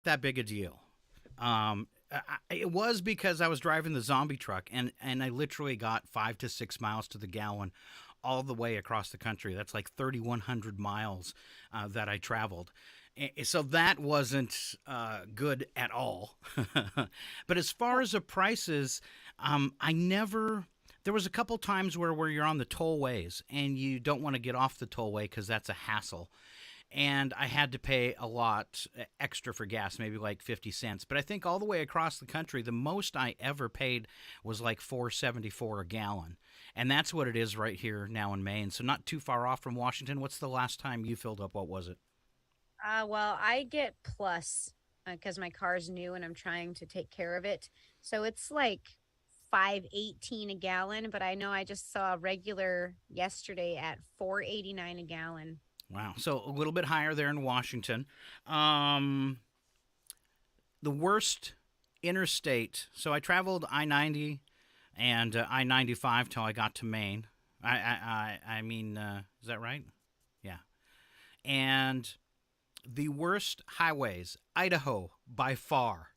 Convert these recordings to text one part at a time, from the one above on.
that big a deal. It was because I was driving the zombie truck, and I literally got 5 to 6 miles to the gallon all the way across the country. That's like 3,100 miles that I traveled. So that wasn't good at all. But as far as the prices, I never. There was a couple times where you're on the tollways and you don't want to get off the tollway because that's a hassle. And I had to pay a lot extra for gas, maybe like 50 cents. But I think all the way across the country, the most I ever paid was like 4.74 a gallon. And that's what it is right here now in Maine. So not too far off from Washington. What's the last time you filled up? What was it? Well, I get plus because my car's new and I'm trying to take care of it. So it's like 5.18 a gallon, but I know I just saw a regular yesterday at 4.89 a gallon. Wow. So a little bit higher there in Washington. Um, the worst interstate. So I traveled I 90 and I 95 till I got to Maine. I mean, is that right? Yeah. And the worst highways, Idaho, by far.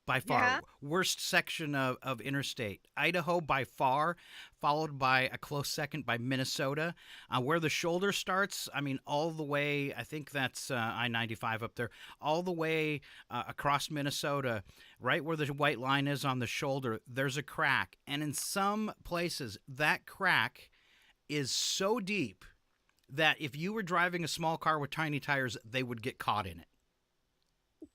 By far, Yeah. worst section of interstate. Idaho by far, followed by a close second by Minnesota. Where the shoulder starts, I mean, all the way, I think that's I 95 up there, all the way across Minnesota, right where the white line is on the shoulder, there's a crack. And in some places, that crack is so deep that if you were driving a small car with tiny tires, they would get caught in it.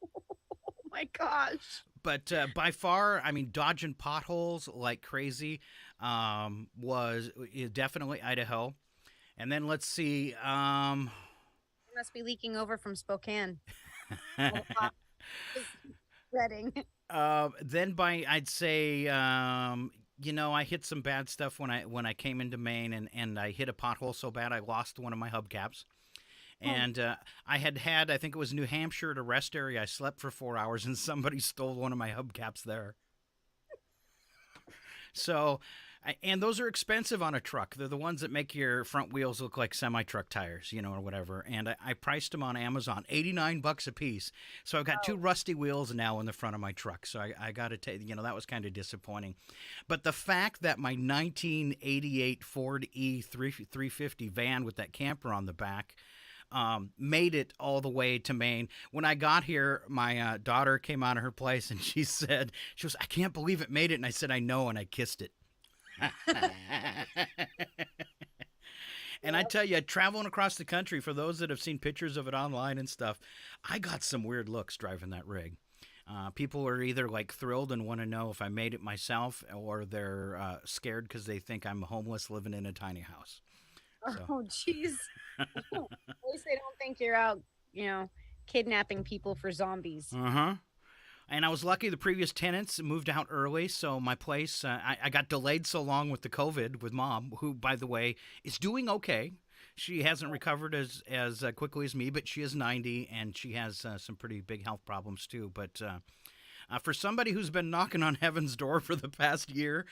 Oh my gosh. But by far, I mean, dodging potholes like crazy was definitely Idaho. And then let's see. It must be leaking over from Spokane. Well, just spreading. Then by I'd say, I hit some bad stuff when I came into Maine, and I hit a pothole so bad I lost one of my hubcaps. Oh, And I think it was New Hampshire at a rest area. I slept for 4 hours, and somebody stole one of my hubcaps there. So, and those are expensive on a truck. They're the ones that make your front wheels look like semi-truck tires, or whatever. And I priced them on Amazon, $89 a piece. So I've got two oh, rusty wheels now in the front of my truck. So I got to take, that was kind of disappointing. But the fact that my 1988 Ford E350 van with that camper on the back made it all the way to Maine. When I got here, my daughter came out of her place and she goes, I can't believe it made it. And I said, I know. And I kissed it. And I yep. tell you, traveling across the country, for those that have seen pictures of it online and stuff, I got some weird looks driving that rig. People are either like thrilled and want to know if I made it myself, or they're scared because they think I'm homeless living in a tiny house. So. Oh, jeez. At least they don't think you're out, kidnapping people for zombies. Uh huh. And I was lucky the previous tenants moved out early, so my place, I got delayed so long with the COVID with mom, who, by the way, is doing okay. She hasn't recovered as quickly as me, but she is 90, and she has some pretty big health problems too. But for somebody who's been knocking on heaven's door for the past year,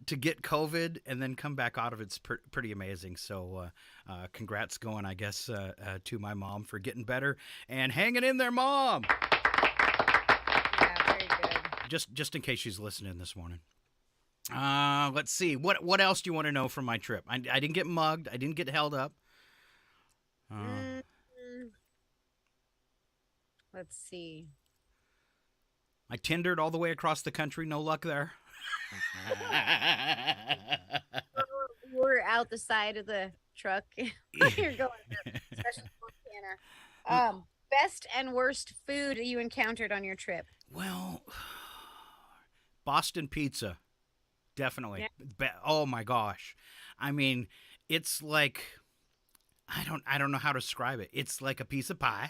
to get COVID and then come back out of it's pretty amazing. So congrats going, I guess, to my mom for getting better and hanging in there, Mom. Yeah, very good. Just in case she's listening this morning. Let's see. What else do you want to know from my trip? I didn't get mugged. I didn't get held up. Uh, Mm, let's see. I Tindered all the way across the country. No luck there. We're out the side of the truck. You're going to, especially Montana. Best and worst food you encountered on your trip. Well, Boston pizza, definitely. Yeah. Oh my gosh, I mean, it's like I don't know how to describe it. It's like a piece of pie,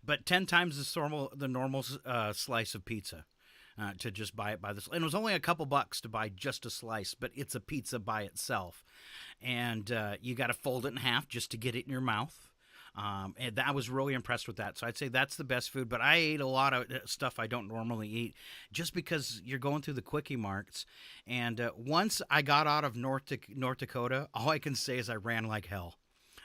but 10 times the normal slice of pizza. To just buy it by this, and it was only a couple bucks to buy just a slice, but it's a pizza by itself, and you got to fold it in half just to get it in your mouth. And I was really impressed with that. So I'd say that's the best food. But I ate a lot of stuff I don't normally eat, just because you're going through the quickie marts. And once I got out of North Dakota, all I can say is I ran like hell.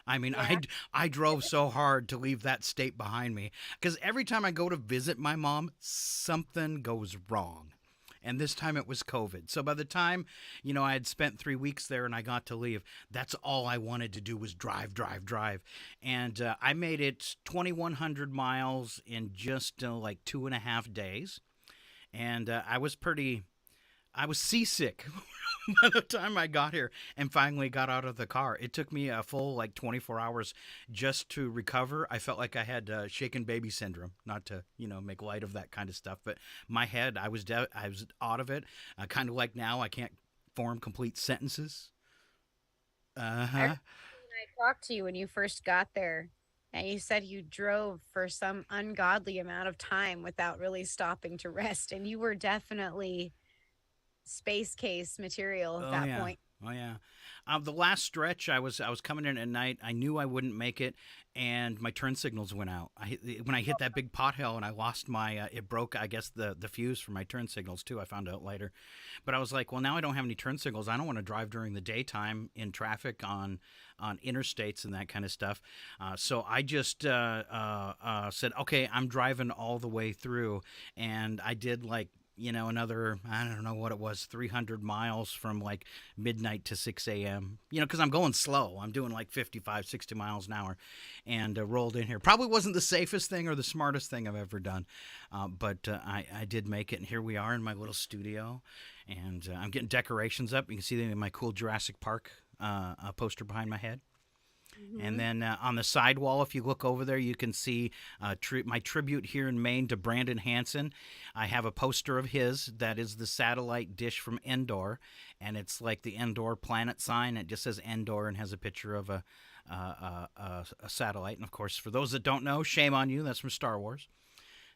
I mean, Yeah. I drove so hard to leave that state behind me because every time I go to visit my mom, something goes wrong. And this time it was COVID. So by the time, I had spent 3 weeks there and I got to leave, that's all I wanted to do was drive, drive, drive. And I made it 2,100 miles in just like 2.5 days. And I was seasick by the time I got here and finally got out of the car. It took me a full like 24 hours just to recover. I felt like I had shaken baby syndrome, not to, make light of that kind of stuff, but my head, I was out of it. Kind of like now I can't form complete sentences. I Uh-huh. remember when I talked to you when you first got there, and you said you drove for some ungodly amount of time without really stopping to rest, and you were definitely space case material at Oh that yeah. point. Oh yeah. The last stretch, I was coming in at night. I knew I wouldn't make it, and my turn signals went out. When I hit that big pothole, and I lost my. It broke. I guess the fuse for my turn signals too. I found out later, but I was like, well, now I don't have any turn signals. I don't want to drive during the daytime in traffic on interstates and that kind of stuff. So I just said, okay, I'm driving all the way through, and I did like another, I don't know what it was, 300 miles from like midnight to 6 a.m., because I'm going slow. I'm doing like 55, 60 miles an hour and rolled in here. Probably wasn't the safest thing or the smartest thing I've ever done, but I did make it. And here we are in my little studio, and I'm getting decorations up. You can see my cool Jurassic Park poster behind my head. And Hmm. then on the side wall, if you look over there, you can see my tribute here in Maine to Brandon Hansen. I have a poster of his that is the satellite dish from Endor, and it's like the Endor planet sign. It just says Endor and has a picture of a satellite. And of course, for those that don't know, shame on you. That's from Star Wars.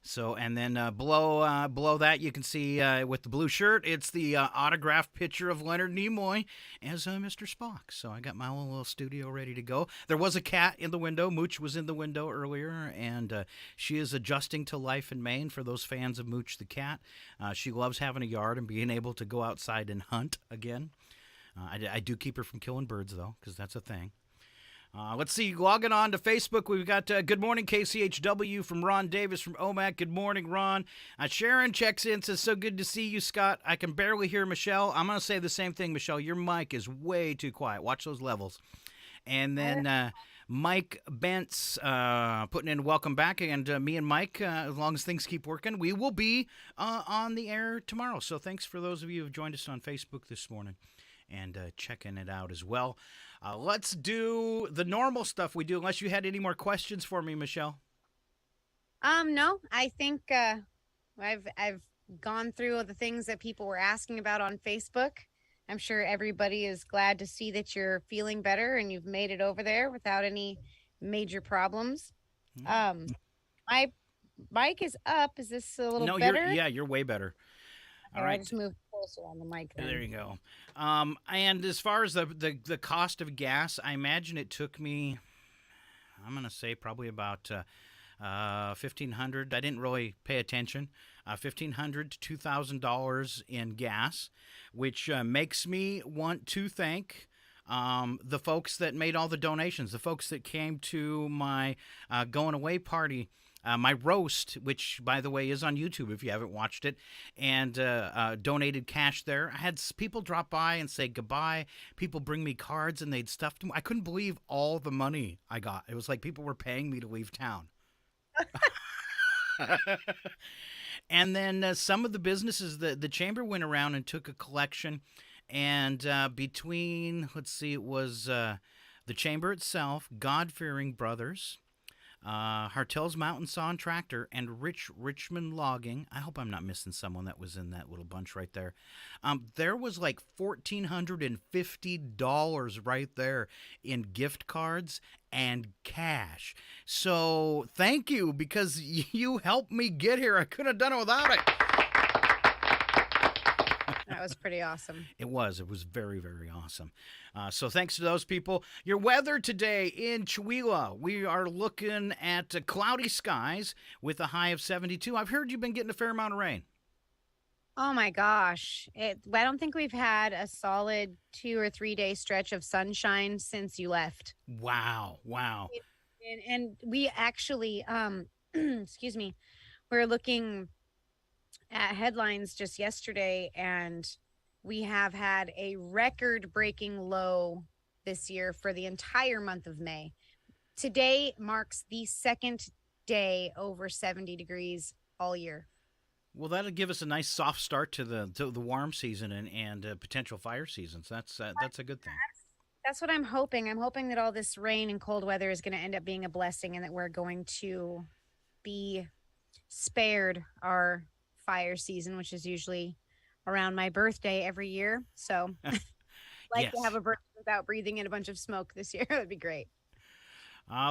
So, and then below that, you can see with the blue shirt, it's the autographed picture of Leonard Nimoy as Mr. Spock. So I got my own little studio ready to go. There was a cat in the window. Mooch was in the window earlier, and she is adjusting to life in Maine. For those fans of Mooch the cat, she loves having a yard and being able to go outside and hunt again. I do keep her from killing birds though, because that's a thing. Let's see, logging on to Facebook, we've got Good Morning KCHW from Ron Davis from OMAC. Good morning, Ron. Sharon checks in, says, so good to see you, Scott. I can barely hear Michelle. I'm going to say the same thing, Michelle. Your mic is way too quiet. Watch those levels. And then Mike Bentz putting in welcome back. And me and Mike, as long as things keep working, we will be on the air tomorrow. So thanks for those of you who have joined us on Facebook this morning and checking it out as well. Let's do the normal stuff we do, unless you had any more questions for me, Michelle. No, I think I've gone through the things that people were asking about on Facebook. I'm sure everybody is glad to see that you're feeling better and you've made it over there without any major problems. Um, my mic is up. Is this a little No, better? you're way better. All Okay, I right. just moved closer on the mic There then. you go. And as far as the cost of gas, I imagine it took me, I'm going to say probably about 1,500. I didn't really pay attention. 1,500 to $2,000 in gas, which makes me want to thank the folks that made all the donations, the folks that came to my going away party. My roast, which by the way is on YouTube if you haven't watched it, and donated cash there. I had people drop by and say goodbye. People bring me cards and they'd stuff them. I couldn't believe all the money I got. It was like people were paying me to leave town. And then some of the businesses, the chamber went around and took a collection, and between, let's see, it was the chamber itself, God Fearing Brothers, Hartel's Mountain Saw and Tractor, and Richmond Logging. I hope I'm not missing someone that was in that little bunch right there. There was like $1,450 right there in gift cards and cash. So thank you, because you helped me get here. I couldn't have done it without it. That was pretty awesome. It was. It was very, very awesome. So thanks to those people. Your weather today in Chihuahua, we are looking at cloudy skies with a high of 72. I've heard you've been getting a fair amount of rain. Oh my gosh. I don't think we've had a solid 2 or 3 day stretch of sunshine since you left. Wow, wow. And we actually, excuse me, we're looking at headlines just yesterday, and we have had a record breaking low this year for the entire month of May. Today marks the second day over 70 degrees all year. Well, that'll give us a nice soft start to the warm season and potential fire seasons. That's a good thing. That's what I'm hoping. I'm hoping that all this rain and cold weather is going to end up being a blessing, and that we're going to be spared our fire season, which is usually around my birthday every year. So, like to have Yes. a birthday without breathing in a bunch of smoke this year. That would be great.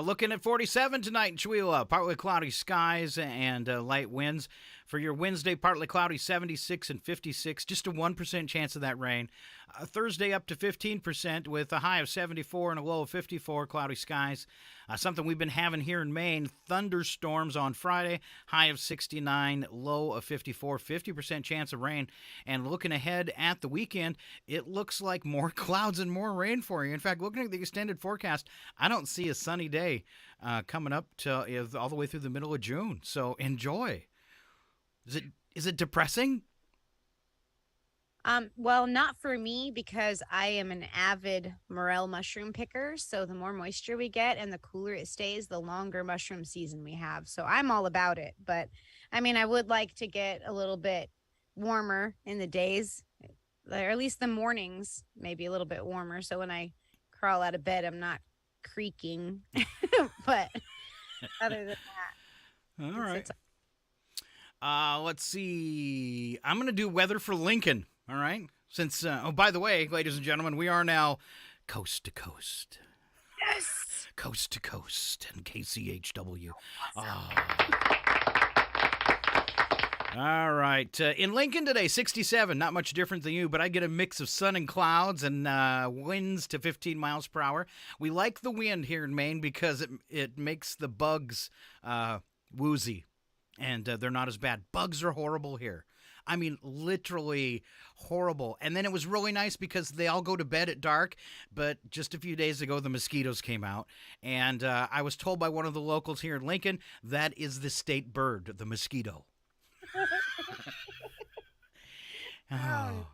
Looking at 47 tonight in Chihuahua. Partly cloudy skies and light winds. For your Wednesday, partly cloudy 76 and 56. Just a 1% chance of that rain. Thursday up to 15% with a high of 74 and a low of 54. Cloudy skies. Something we've been having here in Maine. Thunderstorms on Friday. High of 69, low of 54. 50% chance of rain. And looking ahead at the weekend, it looks like more clouds and more rain for you. In fact, looking at the extended forecast, I don't see a sunny day coming up to all the way through the middle of June. So enjoy. Is it depressing? Well, not for me because I am an avid morel mushroom picker. So the more moisture we get and the cooler it stays, the longer mushroom season we have. So I'm all about it. But I mean, I would like to get a little bit warmer in the days, or at least the mornings, maybe a little bit warmer. So when I crawl out of bed, I'm not creaking. But other than that, All it's right. it's Let's see. I'm going to do weather for Lincoln. All right. Since, oh, by the way, ladies and gentlemen, we are now coast to coast. yes. Coast to coast and KCHW. Awesome. All right. In Lincoln today, 67. Not much different than you, but I get a mix of sun and clouds and winds to 15 miles per hour. We like the wind here in Maine because it makes the bugs woozy, and they're not as bad. Bugs are horrible here. I mean, literally horrible. And then it was really nice because they all go to bed at dark. But just a few days ago, the mosquitoes came out. And I was told by one of the locals here in Lincoln that is the state bird, the mosquito. Oh, nice. Oh. I hope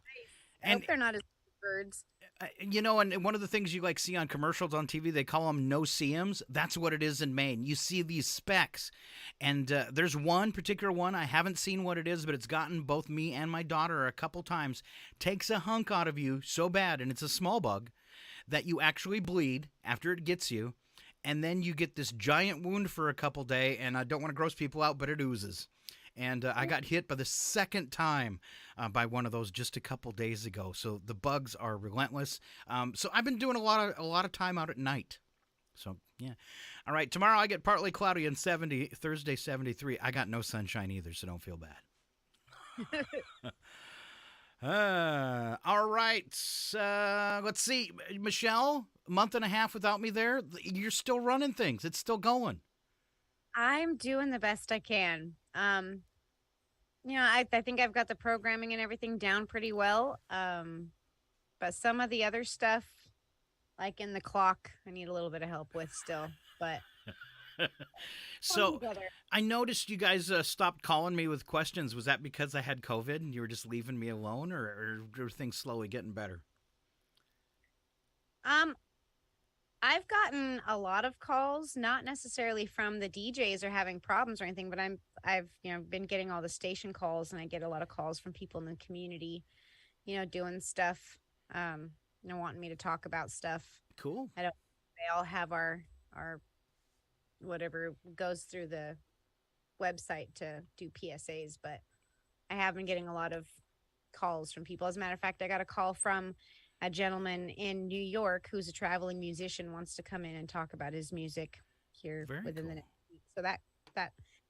And they're not as birds. and one of the things you like see on commercials on TV, they call them no-see-ums. That's what it is in Maine. You see these specks, and there's one particular one. I haven't seen what it is, but it's gotten both me and my daughter a couple times. Takes a hunk out of you so bad, and it's a small bug, that you actually bleed after it gets you, and then you get this giant wound for a couple days, and I don't want to gross people out, but it oozes. And I got hit by the second time by one of those just a couple days ago. So the bugs are relentless. So I've been doing a lot of time out at night. So yeah, all right. Tomorrow I get partly cloudy and 70. Thursday 73. I got no sunshine either, so don't feel bad. All right. Let's see, Michelle. A month and a half without me there. You're still running things. It's still going. I'm doing the best I can. I think I've got the programming and everything down pretty well. But some of the other stuff, like in the clock, I need a little bit of help with still. But So I noticed you guys stopped calling me with questions. Was that because I had COVID and you were just leaving me alone, or are things slowly getting better? um, I've gotten a lot of calls, not necessarily from the DJs or having problems or anything, but I've been getting all the station calls, and I get a lot of calls from people in the community, doing stuff, wanting me to talk about stuff. Cool. I don't. They all have our whatever goes through the website to do PSAs, but I have been getting a lot of calls from people. As a matter of fact, I got a call from a gentleman in New York who's a traveling musician, wants to come in and talk about his music here Very within cool. the next week. So that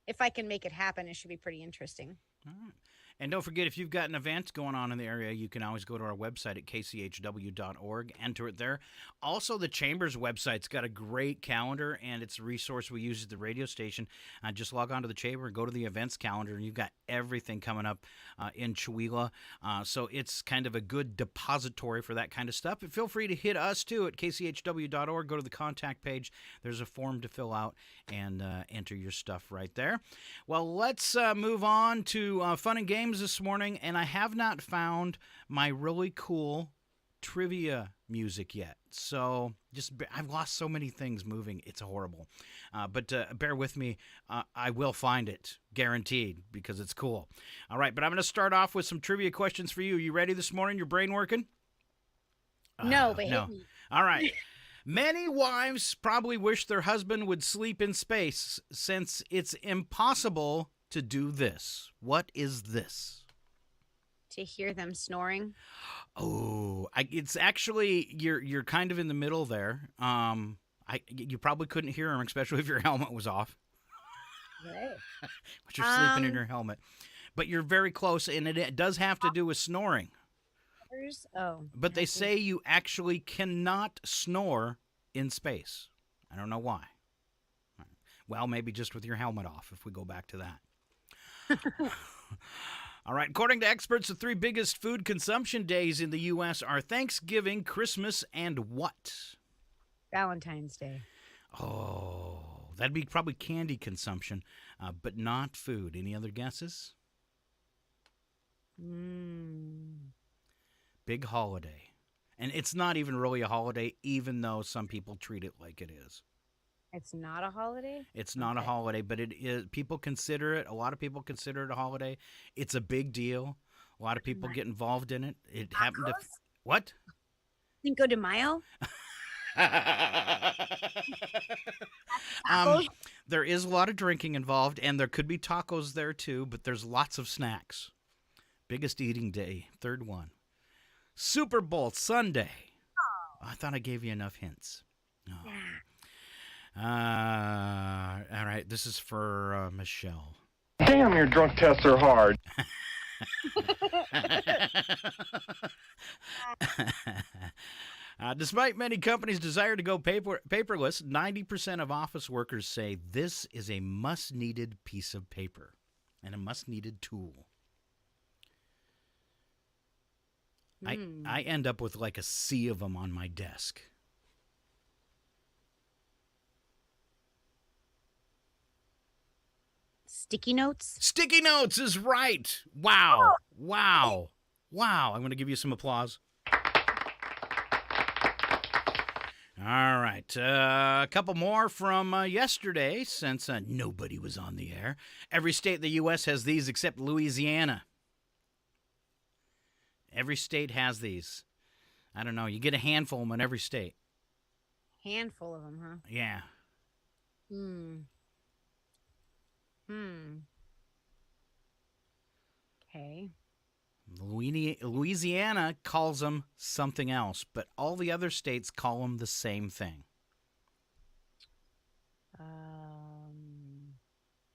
if I can make it happen, it should be pretty interesting. All right. And don't forget, if you've got an event going on in the area, you can always go to our website at kchw.org, enter it there. Also, the Chamber's website's got a great calendar, and it's a resource we use at the radio station. Just log on to the Chamber and go to the events calendar, and you've got everything coming up in Chewelah. So it's kind of a good depository for that kind of stuff. But feel free to hit us, too, at kchw.org. Go to the contact page. There's a form to fill out and enter your stuff right there. Well, let's move on to fun and games this morning, and I have not found my really cool trivia music yet. So I've lost so many things moving. It's horrible. But bear with me. I will find it, guaranteed, because it's cool. All right, but I'm going to start off with some trivia questions for you. You ready this morning? Your brain working? No, but no. hit me. All right. Many wives probably wish their husband would sleep in space since it's impossible to do this. What is this? To hear them snoring. Oh, it's actually you're kind of in the middle there. You probably couldn't hear him, especially if your helmet was off. Right. But you're sleeping in your helmet. But you're very close, and it does have to do with snoring. Oh. But they say you actually cannot snore in space. I don't know why. Well, maybe just with your helmet off, if we go back to that. All right. According to experts, the three biggest food consumption days in the U.S. are Thanksgiving, Christmas, and what? Valentine's Day. Oh, that'd be probably candy consumption, but not food. Any other guesses? Big holiday. And it's not even really a holiday, even though some people treat it like it is. It's not a holiday? It's not a holiday, but it is. People consider it. A lot of people consider it a holiday. It's a big deal. A lot of people get involved in it. It happened to what? Cinco de Mayo? There is a lot of drinking involved, and there could be tacos there too, but there's lots of snacks. Biggest eating day, third one. Super Bowl Sunday. Oh, I thought I gave you enough hints. Oh. Yeah. All right, this is for Michelle. Damn, your drunk tests are hard. Despite many companies' desire to go paperless, 90% of office workers say this is a must-needed piece of paper and a must-needed tool. I end up with like a sea of them on my desk. Sticky notes? Sticky notes is right. Wow. Wow. Wow. I'm going to give you some applause. All right. A couple more from yesterday, since nobody was on the air. Every state in the U.S. has these except Louisiana. Every state has these. I don't know. You get a handful of them in every state. Handful of them, huh? Yeah. Okay. Louisiana calls them something else, but all the other states call them the same thing.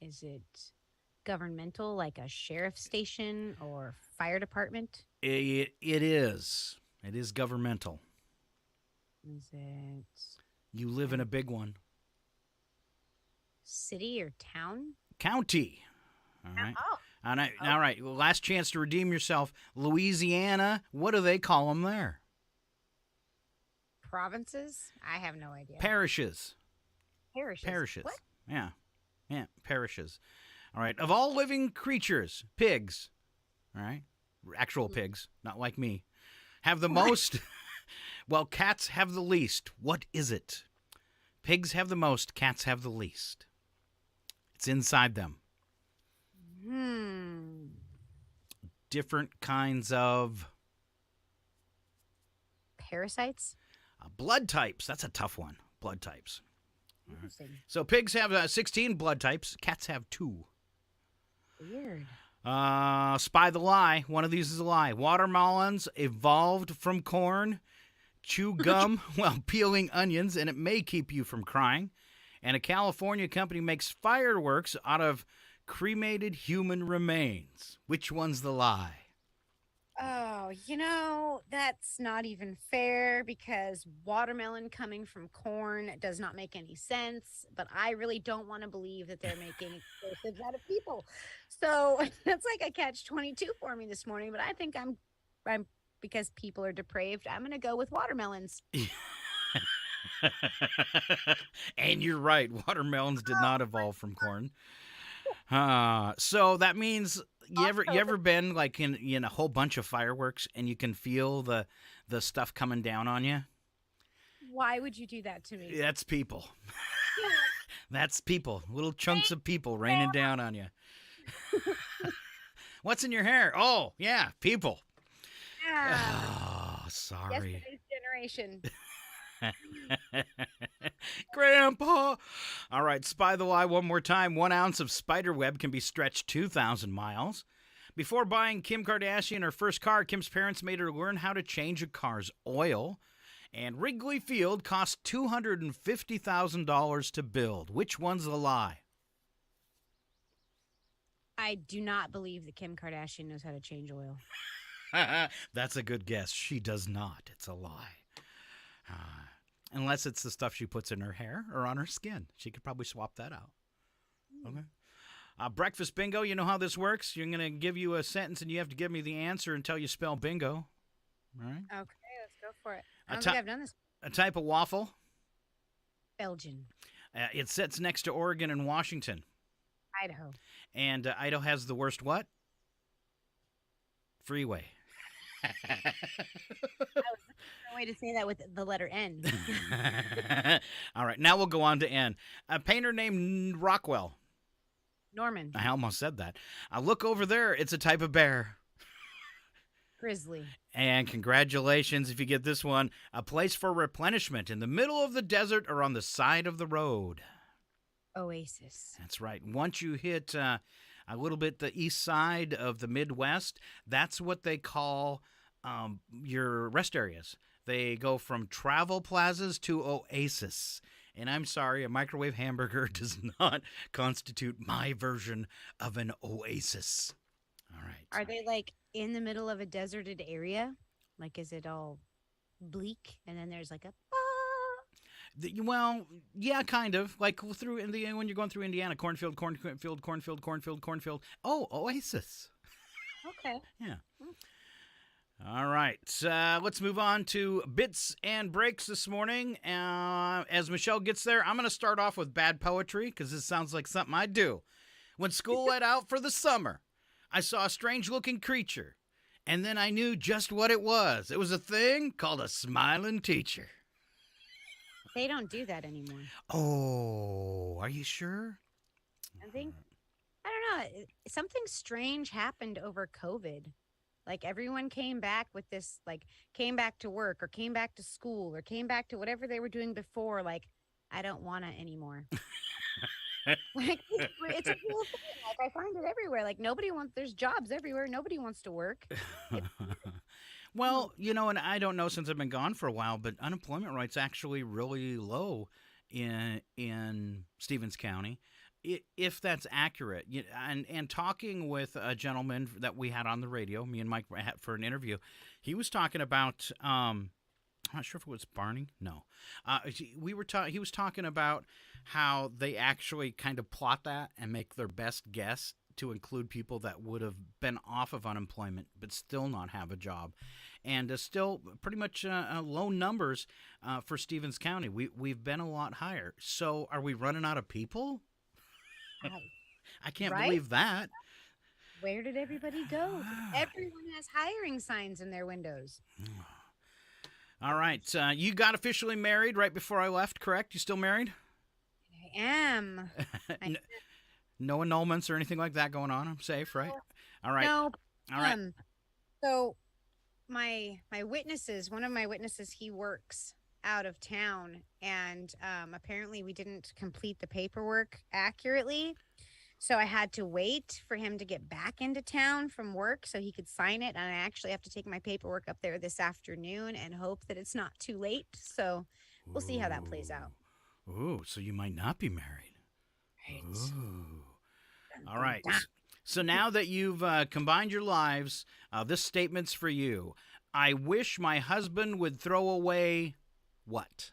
Is it governmental, like a sheriff's station or fire department? It is. It is governmental. Is it You live in a big one. city or town? County. All right. Oh. All right. Last chance to redeem yourself. Louisiana, what do they call them there? Provinces? I have no idea. Parishes. Parishes. What? Yeah. Yeah, parishes. All right. Of all living creatures, pigs, all right, actual pigs, not like me, have the most. Well, cats have the least. What is it? Pigs have the most, cats have the least. It's inside them. Different kinds of Parasites? blood types. That's a tough one. Blood types. Interesting. So pigs have 16 blood types. Cats have 2. Weird. Spy the lie. One of these is a lie. Watermelons evolved from corn. Chew gum while peeling onions, and it may keep you from crying. And a California company makes fireworks out of cremated human remains. Which one's the lie? Oh, that's not even fair because watermelon coming from corn does not make any sense. But I really don't want to believe that they're making explosives out of people. So that's like a catch-22 for me this morning. But I think I'm because people are depraved. I'm going to go with watermelons. And you're right. Watermelons did not evolve from corn. So that means you ever been like in a whole bunch of fireworks and you can feel the stuff coming down on you? Why would you do that to me? That's people. That's people. Little chunks of people raining down on you. What's in your hair? Oh, yeah, people. Oh, sorry. Yesterday's generation. Grandpa. All right, spy the lie one more time. 1 ounce of spider web can be stretched 2,000 miles. Before buying Kim Kardashian her first car, Kim's parents made her learn how to change a car's oil. And Wrigley Field cost $250,000 to build. Which one's the lie? I do not believe that Kim Kardashian knows how to change oil. That's a good guess. She does not. It's a lie. Unless it's the stuff she puts in her hair or on her skin. She could probably swap that out. Okay. Breakfast bingo, you know how this works? You're going to give you a sentence and you have to give me the answer until you spell bingo. All right? Okay, let's go for it. I don't think I've done this. A type of waffle? Belgian. It sits next to Oregon and Washington. Idaho. And Idaho has the worst what? Freeway. I was looking for a way to say that with the letter N. All right, now we'll go on to N. A painter named Rockwell. Norman. I almost said that. Look over there. It's a type of bear. Grizzly. And congratulations if you get this one. A place for replenishment in the middle of the desert or on the side of the road. Oasis. That's right. Once you hit a little bit the east side of the Midwest, that's what they call your rest areas. They go from travel plazas to oasis. And I'm sorry, a microwave hamburger does not constitute my version of an oasis. All right. Are they like in the middle of a deserted area? Like, is it all bleak? And then there's like a... Well, yeah, kind of. Like when you're going through Indiana, cornfield. Oh, oasis. Okay. Yeah. All right. Let's move on to bits and breaks this morning. As Michelle gets there, I'm going to start off with bad poetry because this sounds like something I do. When school let out for the summer, I saw a strange-looking creature, and then I knew just what it was. It was a thing called a smiling teacher. They don't do that anymore. Oh, are you sure? I think, I don't know, something strange happened over COVID. Like everyone came back with this, like came back to work or came back to school or came back to whatever they were doing before. Like, I don't want it anymore. Like, it's a cool thing. Like, I find it everywhere. Like, there's jobs everywhere. Nobody wants to work. Well, and I don't know since I've been gone for a while, but unemployment rate's actually really low in Stevens County, if that's accurate. And talking with a gentleman that we had on the radio, me and Mike had for an interview, he was talking about I'm not sure if it was Barney. No, he was talking about how they actually kind of plot that and make their best guess to include people that would have been off of unemployment but still not have a job, and still pretty much low numbers for Stevens County. We've been a lot higher. So are we running out of people? I can't believe that. Where did everybody go? Everyone has hiring signs in their windows. All right. You got officially married right before I left, correct? You still married? I am. No annulments or anything like that going on. I'm safe, right? All right. No. All right. So my witnesses, one of my witnesses, he works out of town, and apparently we didn't complete the paperwork accurately. So I had to wait for him to get back into town from work so he could sign it. And I actually have to take my paperwork up there this afternoon and hope that it's not too late. So we'll see how that plays out. Ooh, so you might not be married. Right. Ooh. All right. So now that you've combined your lives, this statement's for you. I wish my husband would throw away what?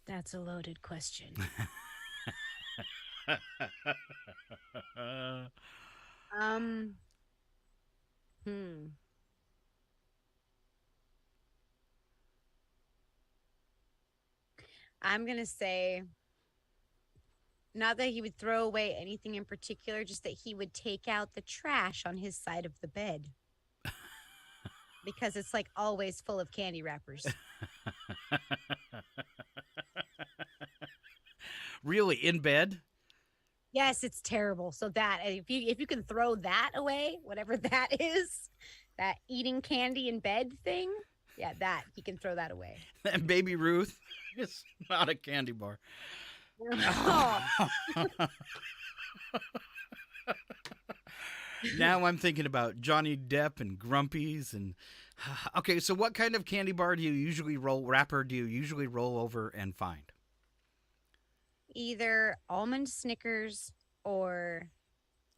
That's a loaded question. Um, hmm. I'm going to say not that he would throw away anything in particular, just that he would take out the trash on his side of the bed. Because it's like always full of candy wrappers. Really, in bed? Yes, it's terrible. So that if you can throw that away, whatever that is, that eating candy in bed thing, yeah, that he can throw that away. And Baby Ruth is not a candy bar. Oh. Now I'm thinking about Johnny Depp and Grumpy's and okay, so what kind of candy bar do you usually wrapper do you usually roll over and find? Either almond Snickers or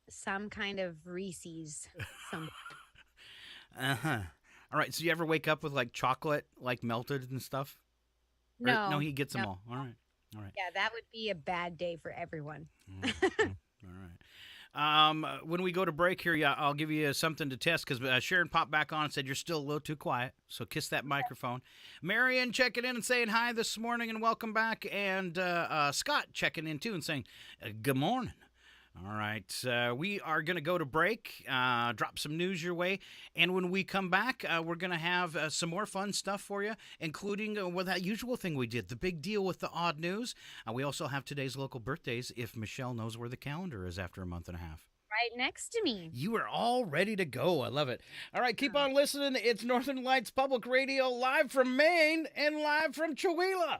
some kind of Reese's. Uh-huh. All right, so you ever wake up with like chocolate like melted and stuff? Or- No. no, he gets them No. all. All right. All right. Yeah, that would be a bad day for everyone. All right. When we go to break here, yeah, I'll give you something to test because Sharon popped back on and said you're still a little too quiet. So kiss that microphone. Marion checking in and saying hi this morning and welcome back. And Scott checking in too and saying good morning. All right. We are going to go to break, drop some news your way. And when we come back, we're going to have some more fun stuff for you, including that usual thing we did, the big deal with the odd news. We also have today's local birthdays if Michelle knows where the calendar is after a month and a half. Right next to me. You are all ready to go. I love it. All right. Keep on listening. It's Northern Lights Public Radio live from Maine and live from Chihuahua.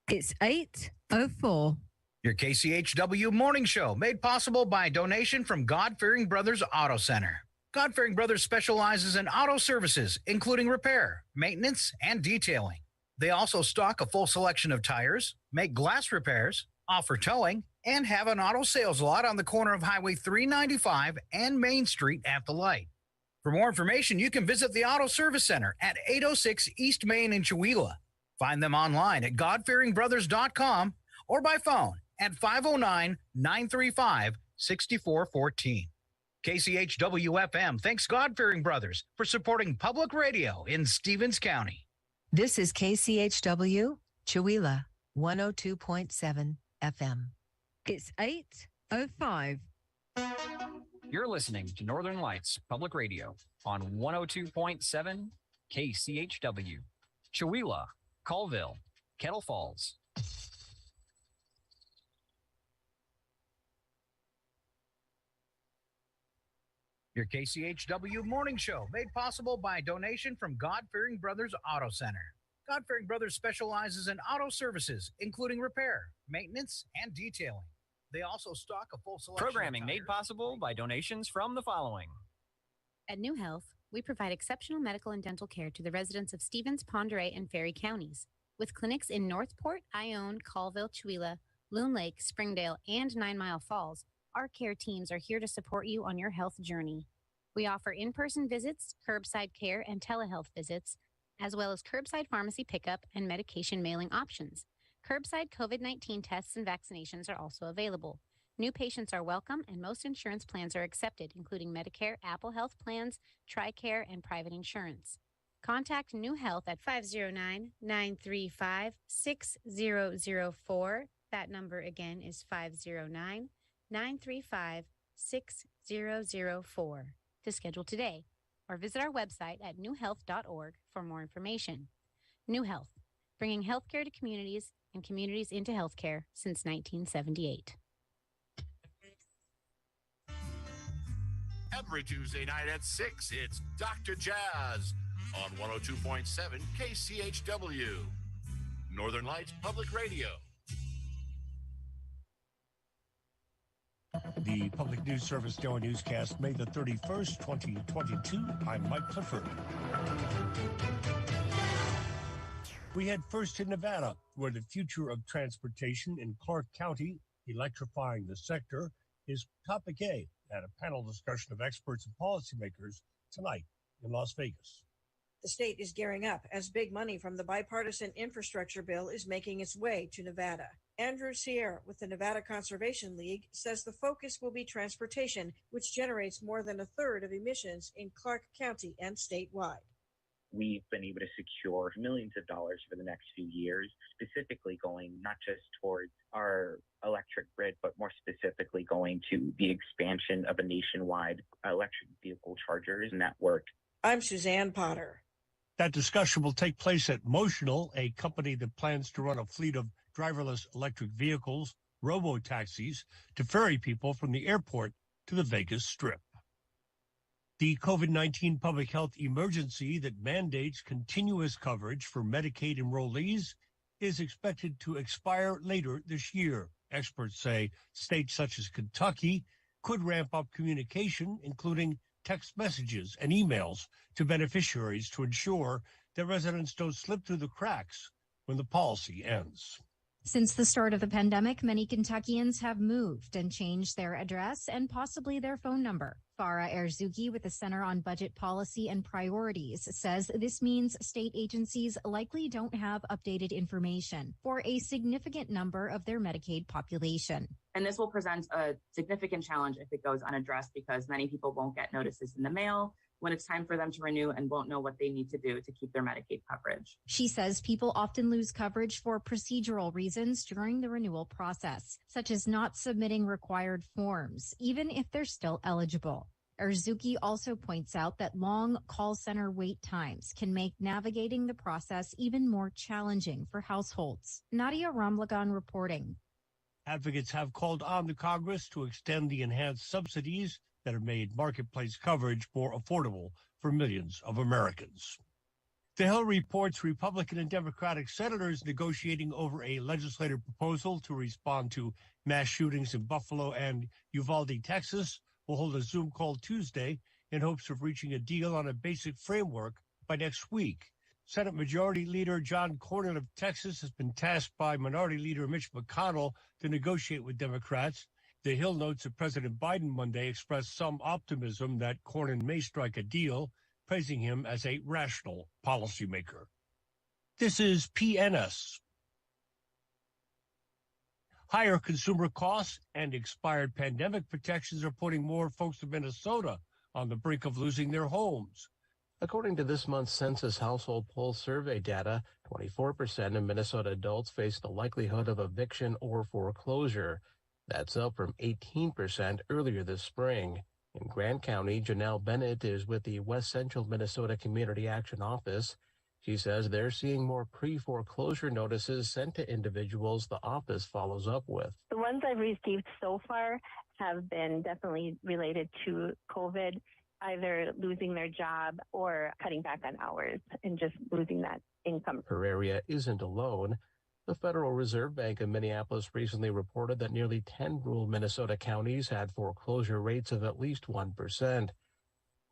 It's 8:04. Your KCHW morning show made possible by a donation from God-Fearing Brothers Auto Center. God-Fearing Brothers specializes in auto services, including repair, maintenance, and detailing. They also stock a full selection of tires, make glass repairs, offer towing, and have an auto sales lot on the corner of Highway 395 and Main Street at the light. For more information, you can visit the Auto Service Center at 806 East Main in Chihuahua. Find them online at godfearingbrothers.com or by phone at 509-935-6414. KCHW FM thanks God-Fearing Brothers for supporting public radio in Stevens County. This is KCHW Chihuahua 102.7 FM. It's 8:05. You're listening to Northern Lights Public Radio on 102.7 KCHW. Chihuahua, Colville, Kettle Falls. Your KCHW morning show made possible by a donation from God-Fearing Brothers Auto Center. God-Fearing Brothers specializes in auto services, including repair, maintenance, and detailing. They also stock a full selection Programming of made tires. possible by donations from the following. At New Health, we provide exceptional medical and dental care to the residents of Stevens, Pend Oreille, and Ferry counties. With clinics in Northport, Ione, Colville, Chihuahua, Loon Lake, Springdale, and 9 Mile Falls, our care teams are here to support you on your health journey. We offer in-person visits, curbside care, and telehealth visits, as well as curbside pharmacy pickup and medication mailing options. Curbside COVID-19 tests and vaccinations are also available. New patients are welcome, and most insurance plans are accepted, including Medicare, Apple Health plans, TRICARE, and private insurance. Contact New Health at 509-935-6004. That number again is 509-935-6004 to schedule today, or visit our website at newhealth.org for more information. New Health, bringing healthcare to communities and communities into healthcare since 1978. Every Tuesday night at 6, it's Dr. Jazz on 102.7 KCHW, Northern Lights Public Radio. The Public News Service Daily Newscast, May the 31st, 2022. I'm Mike Clifford. We head first to Nevada, where the future of transportation in Clark County, electrifying the sector, is topic A at a panel discussion of experts and policymakers tonight in Las Vegas. The state is gearing up as big money from the bipartisan infrastructure bill is making its way to Nevada. Andrew Sierra with the Nevada Conservation League says the focus will be transportation, which generates more than a third of emissions in Clark County and statewide. We've been able to secure millions of dollars for the next few years, specifically going not just towards our electric grid, but more specifically going to the expansion of a nationwide electric vehicle chargers network. I'm Suzanne Potter. That discussion will take place at Motional, a company that plans to run a fleet of driverless electric vehicles, robo-taxis, to ferry people from the airport to the Vegas Strip. The COVID-19 public health emergency that mandates continuous coverage for Medicaid enrollees is expected to expire later this year. Experts say states such as Kentucky could ramp up communication, including text messages and emails to beneficiaries to ensure that residents don't slip through the cracks when the policy ends. Since the start of the pandemic, many Kentuckians have moved and changed their address and possibly their phone number. Farah Erzuki with the Center on Budget Policy and Priorities says this means state agencies likely don't have updated information for a significant number of their Medicaid population. And this will present a significant challenge if it goes unaddressed because many people won't get notices in the mail when it's time for them to renew and won't know what they need to do to keep their Medicaid coverage. She says people often lose coverage for procedural reasons during the renewal process, such as not submitting required forms, even if they're still eligible. Erzuki also points out that long call center wait times can make navigating the process even more challenging for households. Nadia Ramlagan reporting. Advocates have called on the Congress to extend the enhanced subsidies that have made marketplace coverage more affordable for millions of Americans. The Hill reports Republican and Democratic senators negotiating over a legislative proposal to respond to mass shootings in Buffalo and Uvalde, Texas, will hold a Zoom call Tuesday in hopes of reaching a deal on a basic framework by next week. Senate Majority Leader John Cornyn of Texas has been tasked by Minority Leader Mitch McConnell to negotiate with Democrats. The Hill notes that President Biden Monday expressed some optimism that Cornyn may strike a deal, praising him as a rational policymaker. This is PNS. Higher consumer costs and expired pandemic protections are putting more folks in Minnesota on the brink of losing their homes. According to this month's Census Household Poll survey data, 24% of Minnesota adults face the likelihood of eviction or foreclosure. That's up from 18% earlier this spring. In Grant County, Janelle Bennett is with the West Central Minnesota Community Action Office. She says they're seeing more pre-foreclosure notices sent to individuals the office follows up with. The ones I've received so far have been definitely related to COVID, either losing their job or cutting back on hours and just losing that income. Her area isn't alone. The Federal Reserve Bank of Minneapolis recently reported that nearly 10 rural Minnesota counties had foreclosure rates of at least 1%.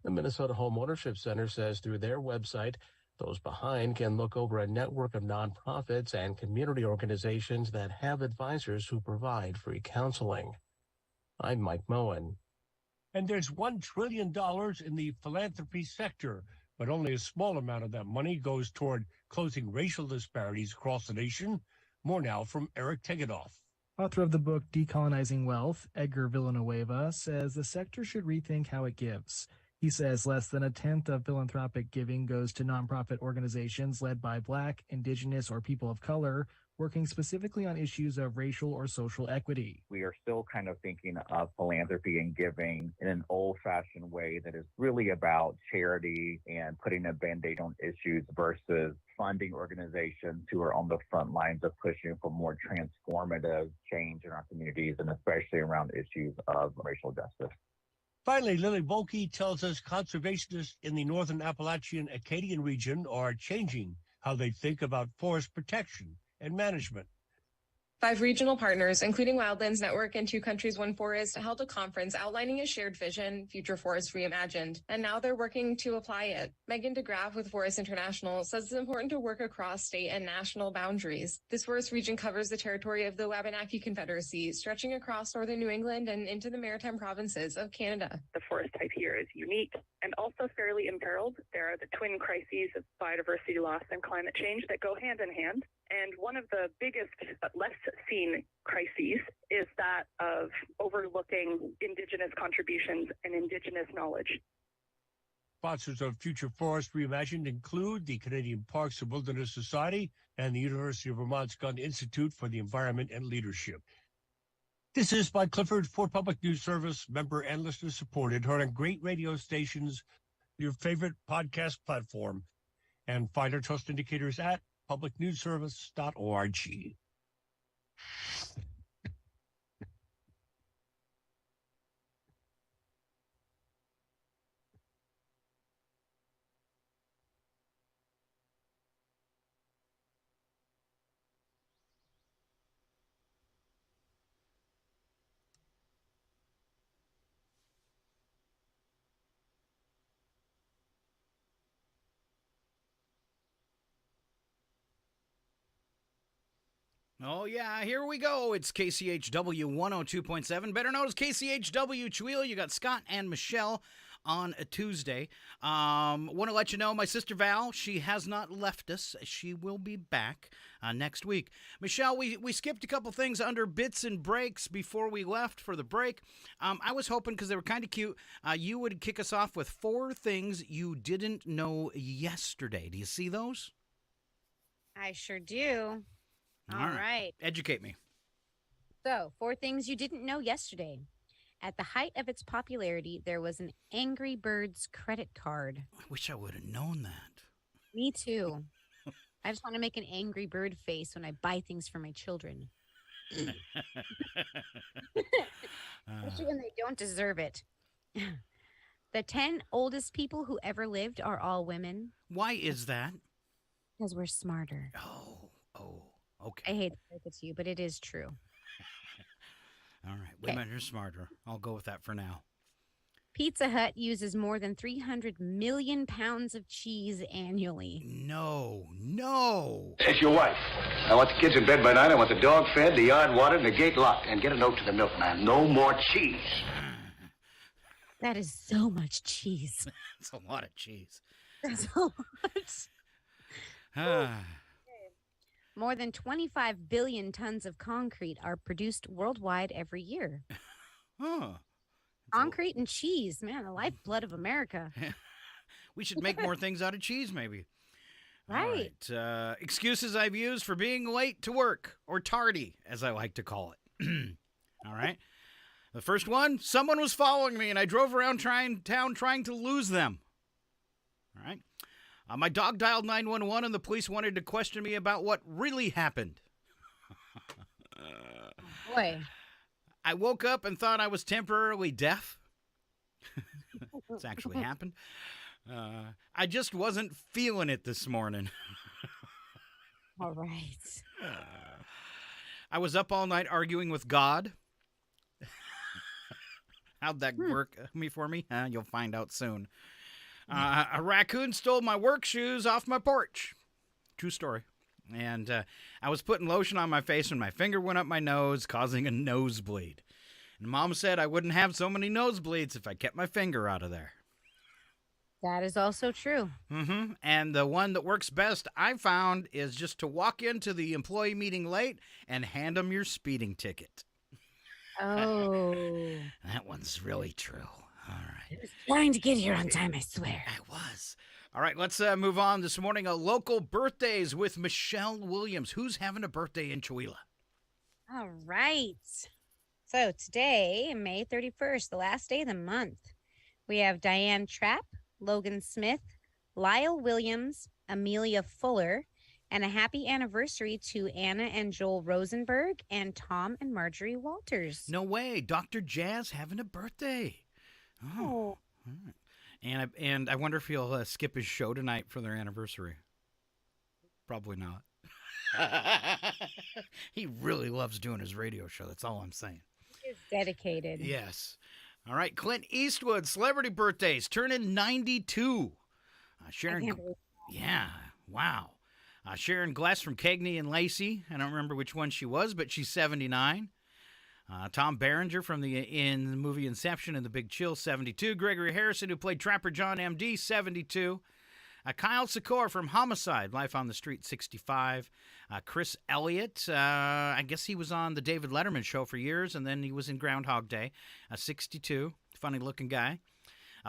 The Minnesota Home Ownership Center says through their website, those behind can look over a network of nonprofits and community organizations that have advisors who provide free counseling. I'm Mike Moen. And there's $1 trillion in the philanthropy sector, but only a small amount of that money goes toward closing racial disparities across the nation. More now from Eric Tegedoff. Author of the book Decolonizing Wealth, Edgar Villanueva, says the sector should rethink how it gives. He says less than a tenth of philanthropic giving goes to nonprofit organizations led by Black, Indigenous, or people of color, working specifically on issues of racial or social equity. We are still kind of thinking of philanthropy and giving in an old-fashioned way that is really about charity and putting a Band-Aid on issues versus funding organizations who are on the front lines of pushing for more transformative change in our communities, and especially around issues of racial justice. Finally, Lily Volke tells us conservationists in the northern Appalachian Acadian region are changing how they think about forest protection and management. 5 regional partners, including Wildlands Network and Two Countries, One Forest, held a conference outlining a shared vision, Future Forest Reimagined, and now they're working to apply it. Megan DeGraff with Forest International says it's important to work across state and national boundaries. This forest region covers the territory of the Wabanaki Confederacy, stretching across northern New England and into the maritime provinces of Canada. The forest type here is unique and also fairly imperiled. There are the twin crises of biodiversity loss and climate change that go hand in hand. And one of the biggest, less seen crises is that of overlooking Indigenous contributions and Indigenous knowledge. Sponsors of Future Forest Reimagined include the Canadian Parks and Wilderness Society and the University of Vermont's Gun Institute for the Environment and Leadership. This is Mike Clifford for Public News Service, member and listener supported, heard on great radio stations, your favorite podcast platform, and find our trust indicators at publicnewsservice.org. Oh, yeah, here we go. It's KCHW 102.7, better known as KCHW Chewil. You got Scott and Michelle on a Tuesday. Want to let you know, my sister Val, she has not left us. She will be back next week. Michelle, we skipped a couple things under bits and breaks before we left for the break. I was hoping, because they were kind of cute, you would kick us off with 4 things you didn't know yesterday. Do you see those? I sure do. All right. Educate me. So, 4 things you didn't know yesterday. At the height of its popularity, there was an Angry Birds credit card. I wish I would have known that. Me too. I just want to make an Angry Bird face when I buy things for my children. Especially when they don't deserve it. The 10 oldest people who ever lived are all women. Why is that? Because we're smarter. Oh, okay. I hate to break it to you, but it is true. All right, women are smarter. I'll go with that for now. Pizza Hut uses more than 300 million pounds of cheese annually. No. It's your wife. I want the kids in bed by night. I want the dog fed, the yard watered, and the gate locked. And get a note to the milkman. No more cheese. That is so much cheese. That's a lot of cheese. That's a lot. More than 25 billion tons of concrete are produced worldwide every year. Concrete and cheese, man, the lifeblood of America. We should make more things out of cheese, maybe. Right. All right. Excuses I've used for being late to work, or tardy, as I like to call it. All right. The first one, someone was following me, and I drove around town trying to lose them. All right. My dog dialed 911, and the police wanted to question me about what really happened. Boy. I woke up and thought I was temporarily deaf. It's actually happened. I just wasn't feeling it this morning. All right. I was up all night arguing with God. How'd that work for me? You'll find out soon. A raccoon stole my work shoes off my porch. True story. And I was putting lotion on my face when my finger went up my nose, causing a nosebleed. And Mom said I wouldn't have so many nosebleeds if I kept my finger out of there. That is also true. Mm-hmm. And the one that works best, I found, is just to walk into the employee meeting late and hand them your speeding ticket. Oh. That one's really true. All right. Trying to get here on time, I swear. I was. All right, let's move on this morning. Local birthdays with Michelle Williams. Who's having a birthday in Chihuahua? All right. So today, May 31st, the last day of the month, we have Diane Trapp, Logan Smith, Lyle Williams, Amelia Fuller, and a happy anniversary to Anna and Joel Rosenberg and Tom and Marjorie Walters. No way. Dr. Jazz having a birthday. Oh. All right. And I wonder if he'll skip his show tonight for their anniversary. Probably not. He really loves doing his radio show. That's all I'm saying. He's dedicated. Yes. All right. Clint Eastwood, celebrity birthdays, turning 92. Sharon. Yeah. Wow. Sharon Glass from Cagney and Lacey. I don't remember which one she was, but she's 79. Tom Berenger in the movie Inception and The Big Chill, 72. Gregory Harrison, who played Trapper John M.D., 72. Kyle Secor from Homicide, Life on the Street, 65. Chris Elliott, I guess he was on the David Letterman show for years, and then he was in Groundhog Day, 62. Funny-looking guy.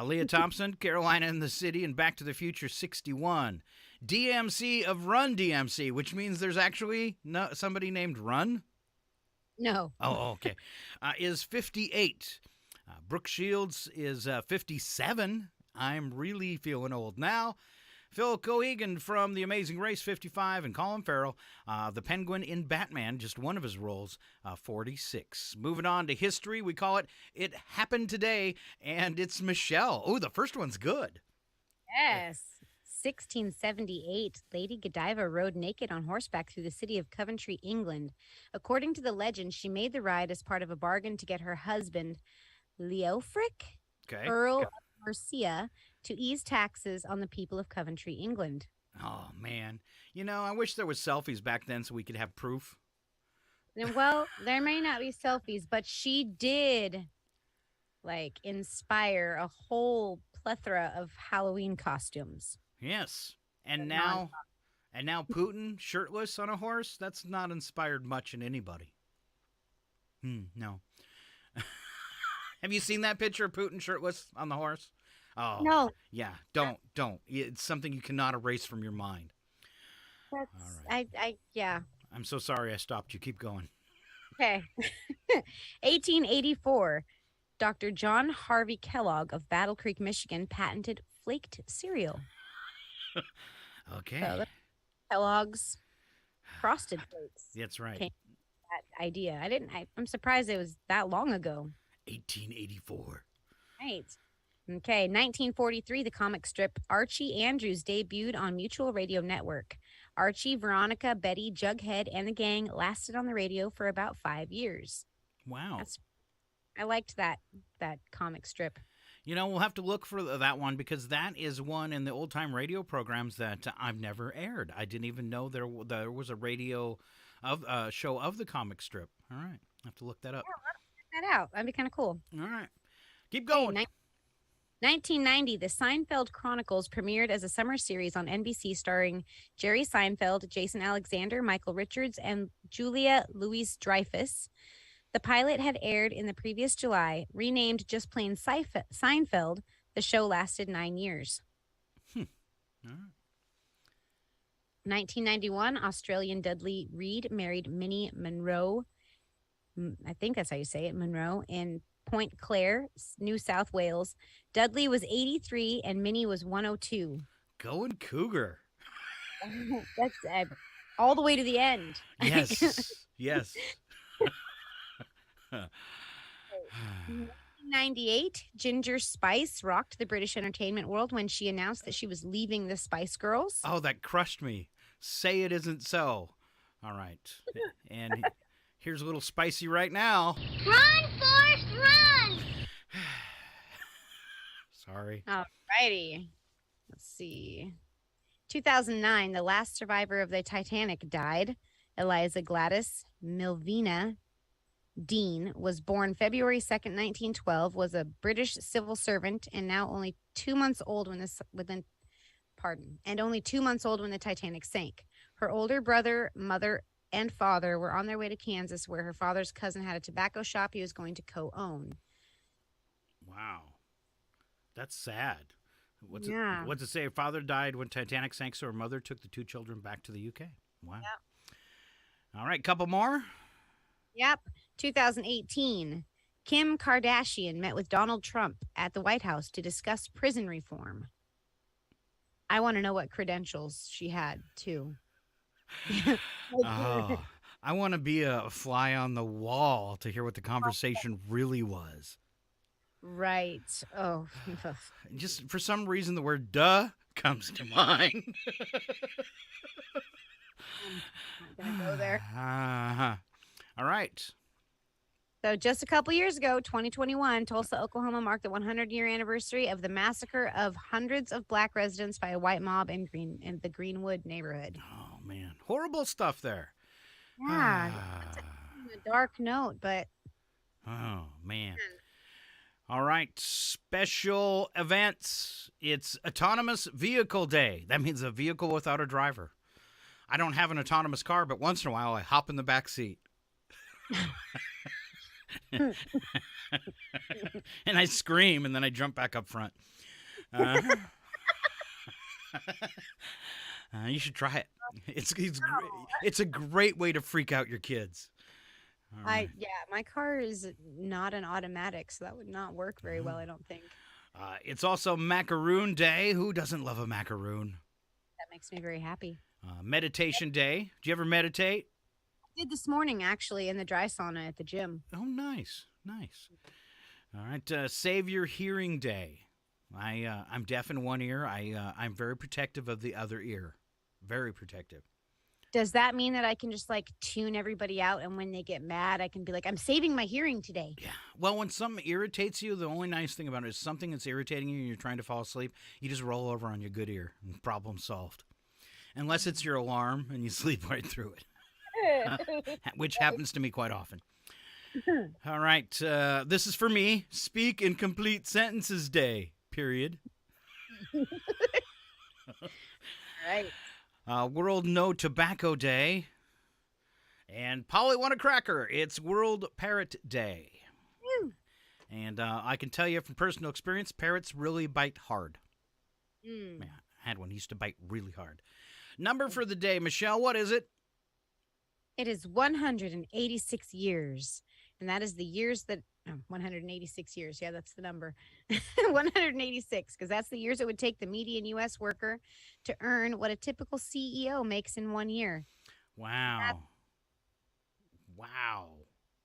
Leah Thompson, Carolina in the City, and Back to the Future, 61. DMC of Run DMC, which means there's actually somebody named Run? No. Oh, okay. Is 58. Brooke Shields is 57. I'm really feeling old now. Phil Cohegan from The Amazing Race, 55. And Colin Farrell, the Penguin in Batman, just one of his roles, 46. Moving on to history, we call it It Happened Today, and it's Michelle. Oh, the first one's good. Yes. 1678, Lady Godiva rode naked on horseback through the city of Coventry, England. According to the legend, she made the ride as part of a bargain to get her husband, Leofric, Earl of Mercia, to ease taxes on the people of Coventry, England. Oh, man. You know, I wish there was selfies back then so we could have proof. Well, there may not be selfies, but she did, inspire a whole plethora of Halloween costumes. Yes. And now Putin shirtless on a horse, that's not inspired much in anybody. No. Have you seen that picture of Putin shirtless on the horse? Oh. No. Yeah, don't. It's something you cannot erase from your mind. That's All right. Yeah. I'm so sorry I stopped you. Keep going. Okay. 1884. Dr. John Harvey Kellogg of Battle Creek, Michigan, patented flaked cereal. Okay. So Kellogg's Frosted Flakes. That's right. That idea. I'm surprised it was that long ago. 1884. Right. Okay. 1943, the comic strip Archie Andrews debuted on Mutual Radio Network. Archie, Veronica, Betty, Jughead, and the gang lasted on the radio for about 5 years. Wow. I liked that comic strip. You know, we'll have to look for that one because that is one in the old-time radio programs that I've never aired. I didn't even know there was a radio show of the comic strip. All right. I'll have to look that up. Yeah, check that out. That'd be kind of cool. All right. Keep going. 1990, The Seinfeld Chronicles premiered as a summer series on NBC starring Jerry Seinfeld, Jason Alexander, Michael Richards, and Julia Louis-Dreyfus. The pilot had aired in the previous July. Renamed just plain Seinfeld, the show lasted 9 years. All right. 1991, Australian Dudley Reed married Minnie Monroe. I think that's how you say it, Monroe, in Point Clare, New South Wales. Dudley was 83 and Minnie was 102. Going Cougar. That's all the way to the end. Yes. Yes. 1998, Ginger Spice rocked the British entertainment world when she announced that she was leaving the Spice Girls. Oh, that crushed me. Say it isn't so. All right. And here's a little spicy right now. Run, Forrest, run! Sorry. All righty. Let's see. 2009, the last survivor of the Titanic died. Eliza Gladys Milvina Dean was born February 2nd, 1912, was a British civil servant and now only 2 months old when only 2 months old when the Titanic sank. Her older brother, mother, and father were on their way to Kansas, where her father's cousin had a tobacco shop he was going to co-own. Wow. That's sad. What's Yeah. What's it say? Her father died when Titanic sank, so her mother took the 2 children back to the UK. Wow. Yep. All right, couple more. Yep. 2018. Kim Kardashian met with Donald Trump at the White House to discuss prison reform. I want to know what credentials she had, too. Oh, I want to be a fly on the wall to hear what the conversation really was. Right. Oh. Just for some reason, the word "duh" comes to mind. I'm not gonna go there. All right. So just a couple years ago, 2021, Tulsa, Oklahoma marked the 100-year anniversary of the massacre of hundreds of black residents by a white mob in the Greenwood neighborhood. Oh man, horrible stuff there. Yeah, it's a dark note, but Oh man. All right, special events. It's Autonomous Vehicle Day. That means a vehicle without a driver. I don't have an autonomous car, but once in a while I hop in the back seat. And I scream, and then I jump back up front. You should try it. It's a great way to freak out your kids. All right. my car is not an automatic, so that would not work very well, I don't think. It's also Macaroon Day. Who doesn't love a macaroon? That makes me very happy. Meditation Day. Do you ever meditate? I did this morning, actually, in the dry sauna at the gym. Oh, nice. All right, Save Your Hearing Day. I'm deaf in one ear. I'm very protective of the other ear. Very protective. Does that mean that I can just like tune everybody out, and when they get mad, I can be like, I'm saving my hearing today? Yeah. Well, when something irritates you, the only nice thing about it is something that's irritating you and you're trying to fall asleep, you just roll over on your good ear and problem solved. Unless it's your alarm and you sleep right through it, which happens to me quite often. All right. This is for me. Speak in Complete Sentences Day, period. Right. World No Tobacco Day. And Polly want a cracker. It's World Parrot Day. Woo. And I can tell you from personal experience, parrots really bite hard. Mm. Yeah, I had one. He used to bite really hard. Number for the day, Michelle, what is it? It is 186 years. And that is the years that 186 years. Yeah, that's the number. 186, because that's the years it would take the median U.S. worker to earn what a typical CEO makes in 1 year. Wow. Wow.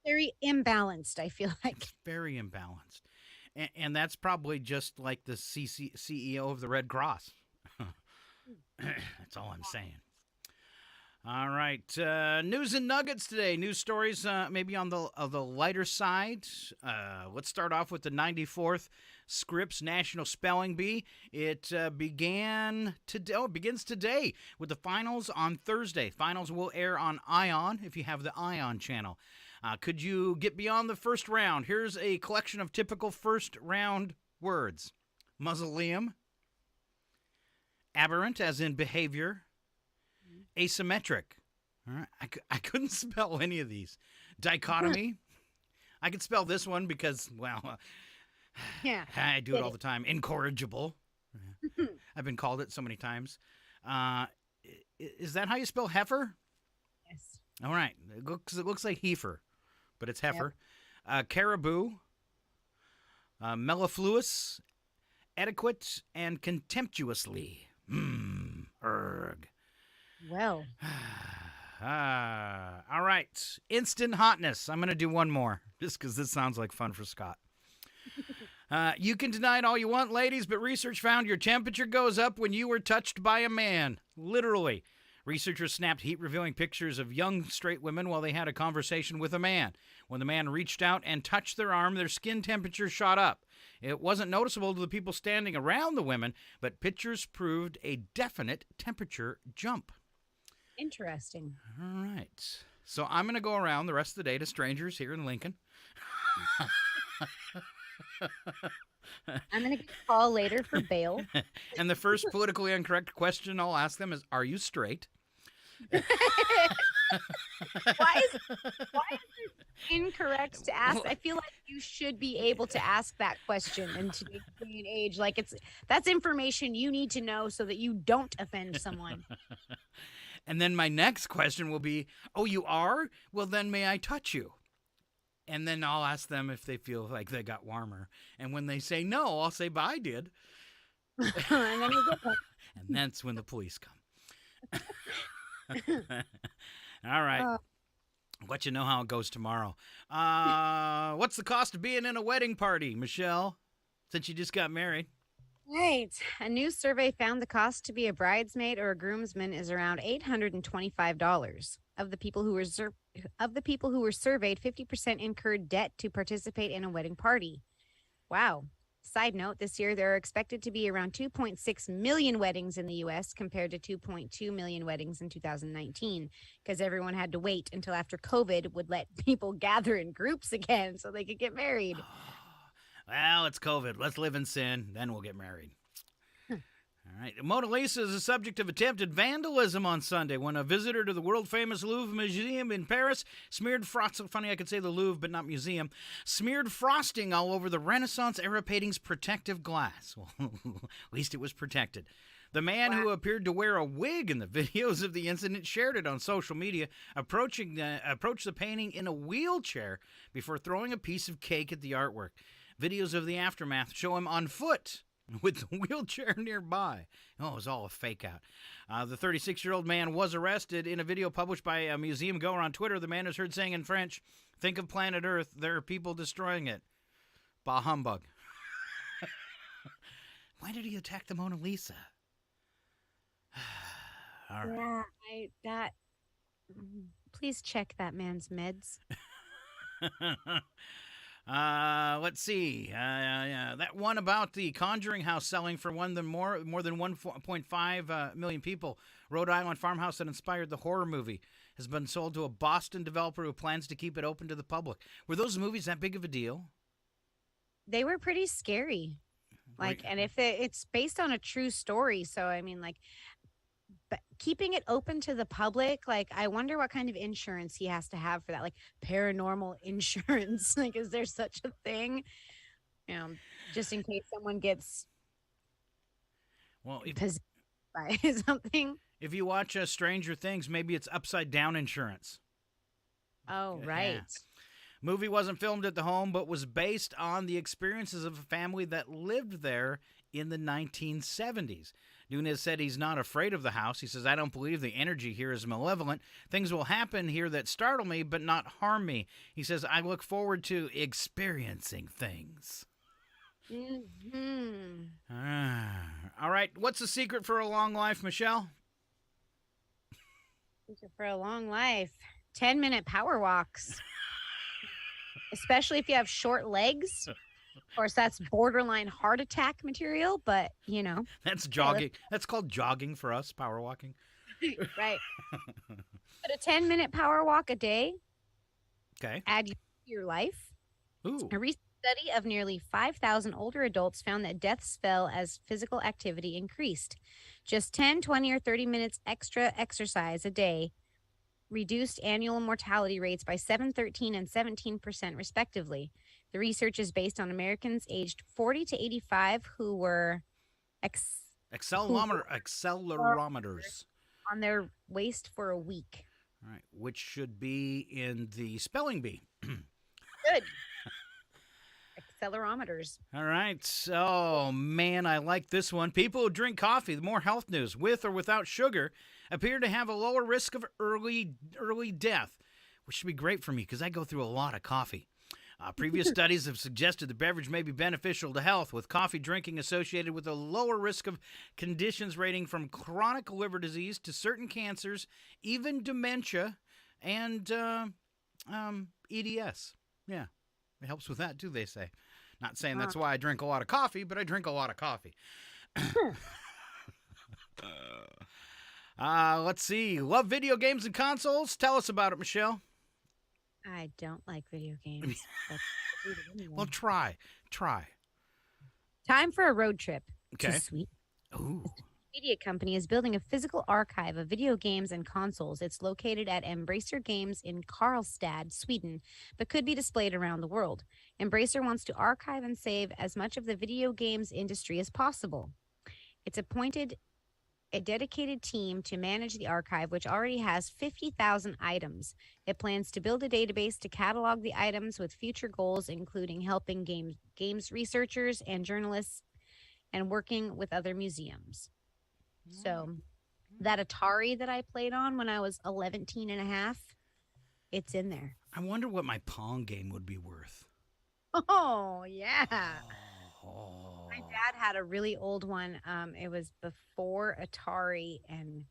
Very imbalanced, I feel like. It's very imbalanced. And that's probably just like the CEO of the Red Cross. That's all I'm saying. All right, news and nuggets today. News stories, maybe on the lighter side. Let's start off with the 94th Scripps National Spelling Bee. It begins today with the finals on Thursday. Finals will air on ION if you have the ION channel. Could you get beyond the first round? Here's a collection of typical first round words: mausoleum, aberrant, as in behavior. Asymmetric. All right. I couldn't spell any of these. Dichotomy. I could spell this one because, well, yeah, I do it all the time. Incorrigible. I've been called it so many times. Is that how you spell heifer? Yes. All right. It looks like heifer, but it's heifer. Yep. Caribou. Mellifluous. Adequate and contemptuously. Erg. Well. All right. Instant hotness. I'm going to do one more just because this sounds like fun for Scott. You can deny it all you want, ladies, but research found your temperature goes up when you were touched by a man. Literally. Researchers snapped heat-revealing pictures of young straight women while they had a conversation with a man. When the man reached out and touched their arm, their skin temperature shot up. It wasn't noticeable to the people standing around the women, but pictures proved a definite temperature jump. Interesting. All right. So I'm going to go around the rest of the day to strangers here in Lincoln. I'm going to call later for bail. And the first politically incorrect question I'll ask them is, are you straight? Why is it incorrect to ask? I feel like you should be able to ask that question in today's day and age. Like that's information you need to know so that you don't offend someone. And then my next question will be, oh, you are? Well, then may I touch you? And then I'll ask them if they feel like they got warmer. And when they say no, I'll say, but I did. And then you get And that's when the police come. All right. I'll let you know how it goes tomorrow. What's the cost of being in a wedding party, Michelle, since you just got married? Right. A new survey found the cost to be a bridesmaid or a groomsman is around $825. Of the people who were surveyed, 50% incurred debt to participate in a wedding party. Wow. Side note, this year there are expected to be around 2.6 million weddings in the U.S. compared to 2.2 million weddings in 2019 because everyone had to wait until after COVID would let people gather in groups again so they could get married. Well, it's COVID. Let's live in sin. Then we'll get married. All right. Mona Lisa is the subject of attempted vandalism on Sunday when a visitor to the world-famous Louvre Museum in Paris smeared frosting. Funny I could say the Louvre, but not museum. Smeared frosting all over the Renaissance-era painting's protective glass. Well, at least it was protected. The man who appeared to wear a wig in the videos of the incident shared it on social media, approached the painting in a wheelchair before throwing a piece of cake at the artwork. Videos of the aftermath show him on foot with the wheelchair nearby. Oh, it was all a fake out. The 36-year-old man was arrested in a video published by a museum goer on Twitter. The man is heard saying in French, "Think of planet Earth. There are people destroying it. Bah humbug." Why did he attack the Mona Lisa? All right. Yeah, please check that man's meds. Let's see. That one about the Conjuring house selling for more than 1.5 million people. Rhode Island farmhouse that inspired the horror movie has been sold to a Boston developer who plans to keep it open to the public. Were those movies that big of a deal? They were pretty scary. And if it's based on a true story, so I mean, but keeping it open to the public, I wonder what kind of insurance he has to have for that, paranormal insurance. Is there such a thing? Just in case someone gets possessed by something. If you watch Stranger Things, maybe it's upside down insurance. Oh, right. Yeah. Movie wasn't filmed at the home, but was based on the experiences of a family that lived there in the 1970s. Nunes said he's not afraid of the house. He says, "I don't believe the energy here is malevolent. Things will happen here that startle me, but not harm me." He says, "I look forward to experiencing things." Mm-hmm. All right. What's the secret for a long life, Michelle? Secret for a long life. 10-minute power walks. Especially if you have short legs. Of course, that's borderline heart attack material, but, That's jogging. That's called jogging for us, power walking. Right. But a 10-minute power walk a day. Okay. Add to your life. Ooh. A recent study of nearly 5,000 older adults found that deaths fell as physical activity increased. Just 10, 20, or 30 minutes extra exercise a day reduced annual mortality rates by 7%, 13%, and 17%, respectively. The research is based on Americans aged 40 to 85 who were accelerometers on their waist for a week. All right, which should be in the spelling bee. Good. Accelerometers. All right. Oh, man, I like this one. People who drink coffee, the more health news, with or without sugar, appear to have a lower risk of early death, which should be great for me because I go through a lot of coffee. Previous studies have suggested the beverage may be beneficial to health, with coffee drinking associated with a lower risk of conditions ranging from chronic liver disease to certain cancers, even dementia, and EDS. Yeah, it helps with that too, they say. Not saying that's why I drink a lot of coffee, but I drink a lot of coffee. Let's see. Love video games and consoles? Tell us about it, Michelle. I don't like video games. Well, try. Time for a road trip. Okay. Too sweet. Ooh. media company is building a physical archive of video games and consoles. It's located at Embracer Games in Karlstad, Sweden, but could be displayed around the world. Embracer wants to archive and save as much of the video games industry as possible. It's appointed a dedicated team to manage the archive, which already has 50,000 items. It plans to build a database to catalog the items with future goals, including helping games researchers and journalists and working with other museums. So that Atari that I played on when I was 11 and a half, it's in there. I wonder what my Pong game would be worth. Oh, yeah. My dad had a really old one. It was before Atari, and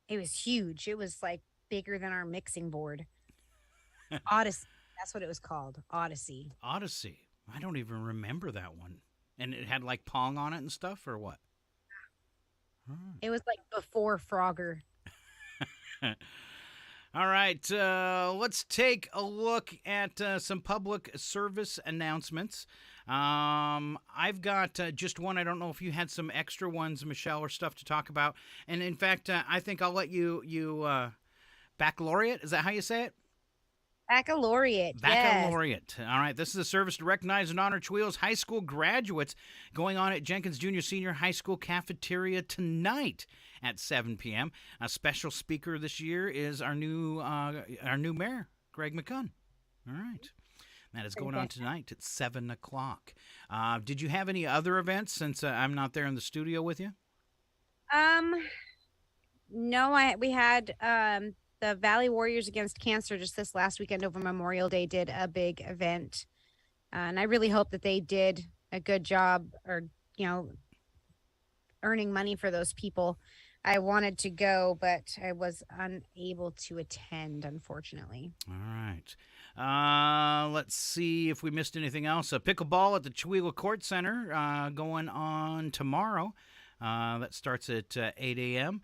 it was huge. It was like bigger than our mixing board. Odyssey. That's what it was called. Odyssey. Odyssey. I don't even remember that one. And it had like Pong on it and stuff, or what? It was like before Frogger. All right, let's take a look at some public service announcements. I've got just one. I don't know if you had some extra ones, Michelle, or stuff to talk about. And in fact, I think I'll let you baccalaureate. Is that how you say it? Baccalaureate. Baccalaureate. All right. This is a service to recognize and honor Chihuahua's high school graduates going on at Jenkins Junior Senior High School cafeteria tonight at 7 p.m. A special speaker this year is our new mayor, Greg McCunn. All right. That is going on tonight at 7 o'clock. Did you have any other events since I'm not there in the studio with you? No, we had the Valley Warriors Against Cancer just this last weekend over Memorial Day did a big event. And I really hope that they did a good job or, earning money for those people. I wanted to go, but I was unable to attend, unfortunately. All right. Let's see if we missed anything else. Pickleball at the Chihuahua Court Center going on tomorrow. That starts at 8 a.m.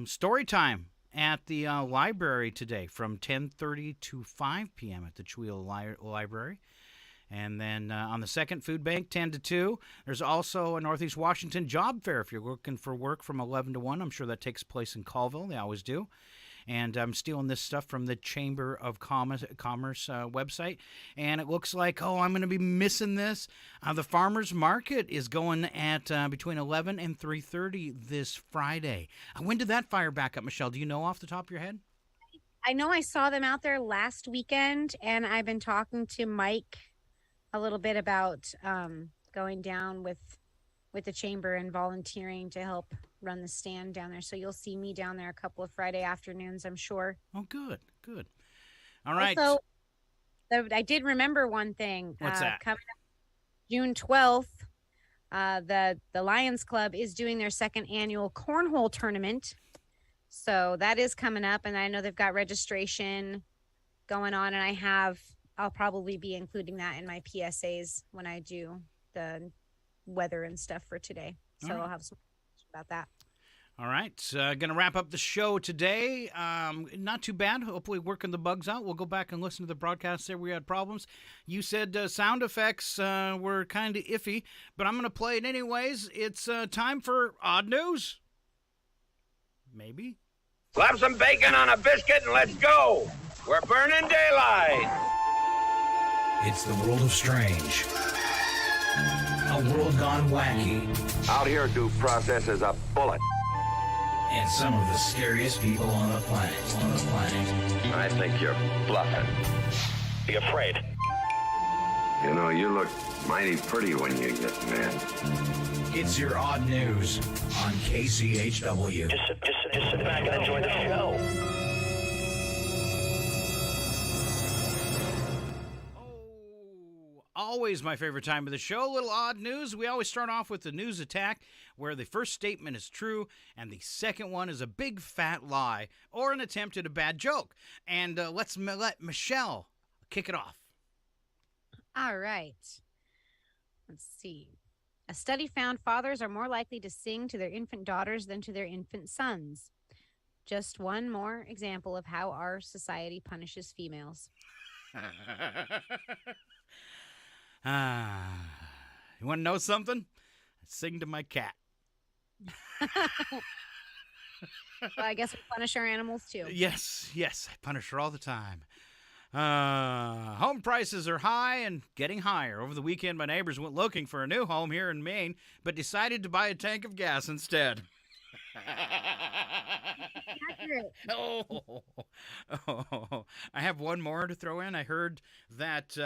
Story time at the library today from 10:30 to 5 p.m. at the Chihuahua Library. And then on the second food bank, 10 to 2. There's also a Northeast Washington job fair if you're looking for work from 11 to 1. I'm sure that takes place in Colville. They always do. And I'm stealing this stuff from the Chamber of Commerce website. And it looks like, I'm going to be missing this. The Farmers Market is going at between 11 and 3:30 this Friday. When did that fire back up, Michelle? Do you know off the top of your head? I know I saw them out there last weekend, and I've been talking to Mike a little bit about going down with the chamber and volunteering to help run the stand down there. So you'll see me down there a couple of Friday afternoons, I'm sure. Oh, good. All right. Also, I did remember one thing. What's that? Coming up June 12th, the Lions Club is doing their second annual cornhole tournament. So that is coming up, and I know they've got registration going on, and I'll probably be including that in my PSAs when I do the weather and stuff for today. So I'll have some about that. All right. Going to wrap up the show today. Not too bad. Hopefully working the bugs out. We'll go back and listen to the broadcast there. We had problems. You said sound effects were kind of iffy, but I'm going to play it anyways. It's time for Odd News. Maybe. Slap some bacon on a biscuit and let's go. We're burning daylight. It's the world of strange. A world gone wacky. Out here, due process is a bullet. And some of the scariest people on the planet. I think you're bluffing. Be afraid. You know, you look mighty pretty when you get mad. It's your Odd News on KCHW. Just sit back and enjoy the show. Always my favorite time of the show. Little odd news. We always start off with the news attack, where the first statement is true and the second one is a big fat lie or an attempt at a bad joke. And let's let Michelle kick it off. All right. Let's see. A study found fathers are more likely to sing to their infant daughters than to their infant sons. Just one more example of how our society punishes females. You want to know something? Sing to my cat. Well, I guess we punish our animals too. Yes, I punish her all the time. Home prices are high and getting higher. Over the weekend, my neighbors went looking for a new home here in Maine, but decided to buy a tank of gas instead. I have one more to throw in. I heard that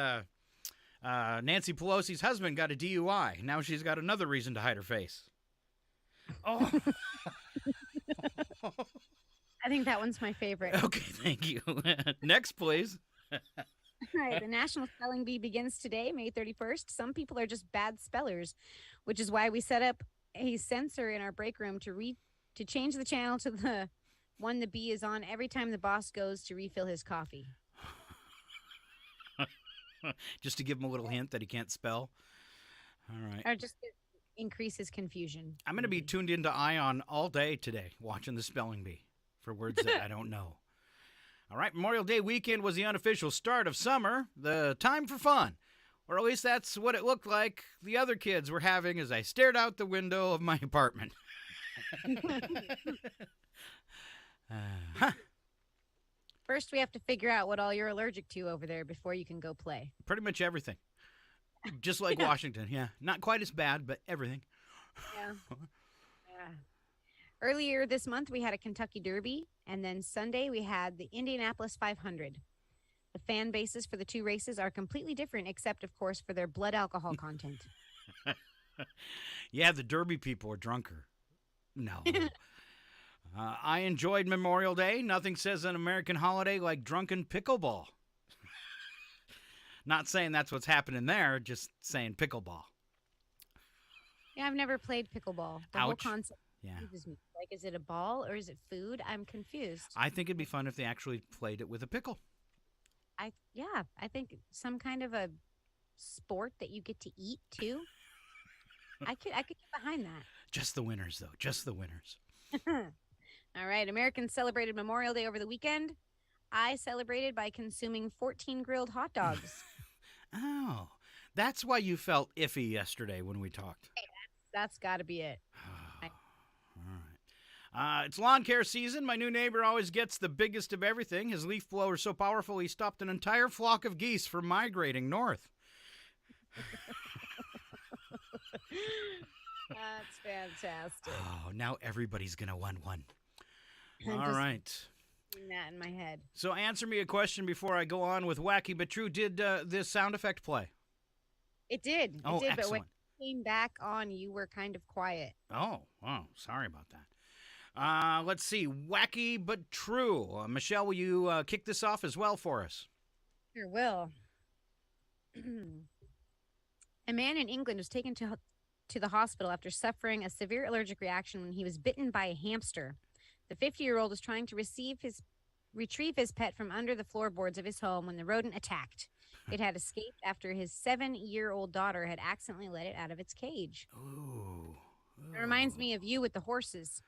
Nancy Pelosi's husband got a DUI. Now she's got another reason to hide her face. Oh. I think that one's my favorite. Okay, thank you. Next, please. All right, the National Spelling Bee begins today, May 31st. Some people are just bad spellers, which is why we set up a sensor in our break room to change the channel to the one the bee is on every time the boss goes to refill his coffee. Just to give him a little hint that he can't spell. All right. Or just to increase his confusion. I'm going to be tuned into Ion all day today, watching the spelling bee for words that I don't know. All right, Memorial Day weekend was the unofficial start of summer, the time for fun. Or at least that's what it looked like the other kids were having as I stared out the window of my apartment. First, we have to figure out what all you're allergic to over there before you can go play. Pretty much everything. Just like Washington, yeah. Not quite as bad, but everything. Yeah. Earlier this month, we had a Kentucky Derby, and then Sunday we had the Indianapolis 500. The fan bases for the two races are completely different, except, of course, for their blood alcohol content. Yeah, the Derby people are drunker. No. I enjoyed Memorial Day. Nothing says an American holiday like drunken pickleball. Not saying that's what's happening there, just saying pickleball. Yeah, I've never played pickleball. The whole Ouch. concept Yeah. confuses me. Like, is it a ball or is it food? I'm confused. I think it'd be fun if they actually played it with a pickle. I think some kind of a sport that you get to eat too. I could get behind that. Just the winners, though. Just the winners. All right, Americans celebrated Memorial Day over the weekend. I celebrated by consuming 14 grilled hot dogs. Oh, that's why you felt iffy yesterday when we talked. Hey, that's got to be it. All right. It's lawn care season. My new neighbor always gets the biggest of everything. His leaf blower is so powerful he stopped an entire flock of geese from migrating north. That's fantastic. Oh, now everybody's going to want one. I'm All just right. seeing that in my head. So answer me a question before I go on with Wacky But True. Did this sound effect play? It did. It Oh, did, but when excellent. it came back on, you were kind of quiet. Oh, sorry about that. Let's see. Wacky But True. Michelle, will you kick this off as well for us? Sure will. A man in England was taken to the hospital after suffering a severe allergic reaction when he was bitten by a hamster. The 50-year-old was trying to retrieve his pet from under the floorboards of his home when the rodent attacked. It had escaped after his 7-year-old daughter had accidentally let it out of its cage. Ooh. It reminds me of you with the horses.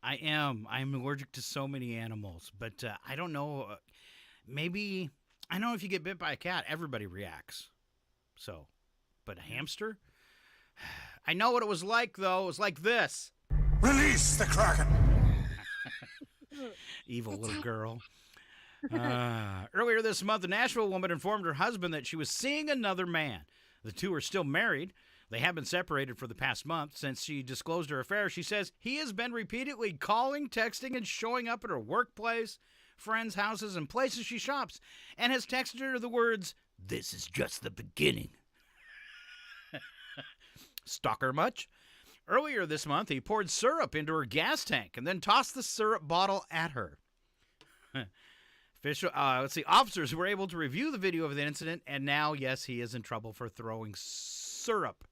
I am. I'm allergic to so many animals, but I don't know. Maybe, I know if you get bit by a cat, everybody reacts. So, but a hamster? I know what it was like, though. It was like this. Release the Kraken! Evil little girl. Earlier this month, a Nashville woman informed her husband that she was seeing another man. The two are still married. They have been separated for the past month. Since she disclosed her affair, she says he has been repeatedly calling, texting, and showing up at her workplace, friends' houses, and places she shops, and has texted her the words, "This is just the beginning." Stalker much? Earlier this month, he poured syrup into her gas tank and then tossed the syrup bottle at her. Officers were able to review the video of the incident, and now, yes, he is in trouble for throwing syrup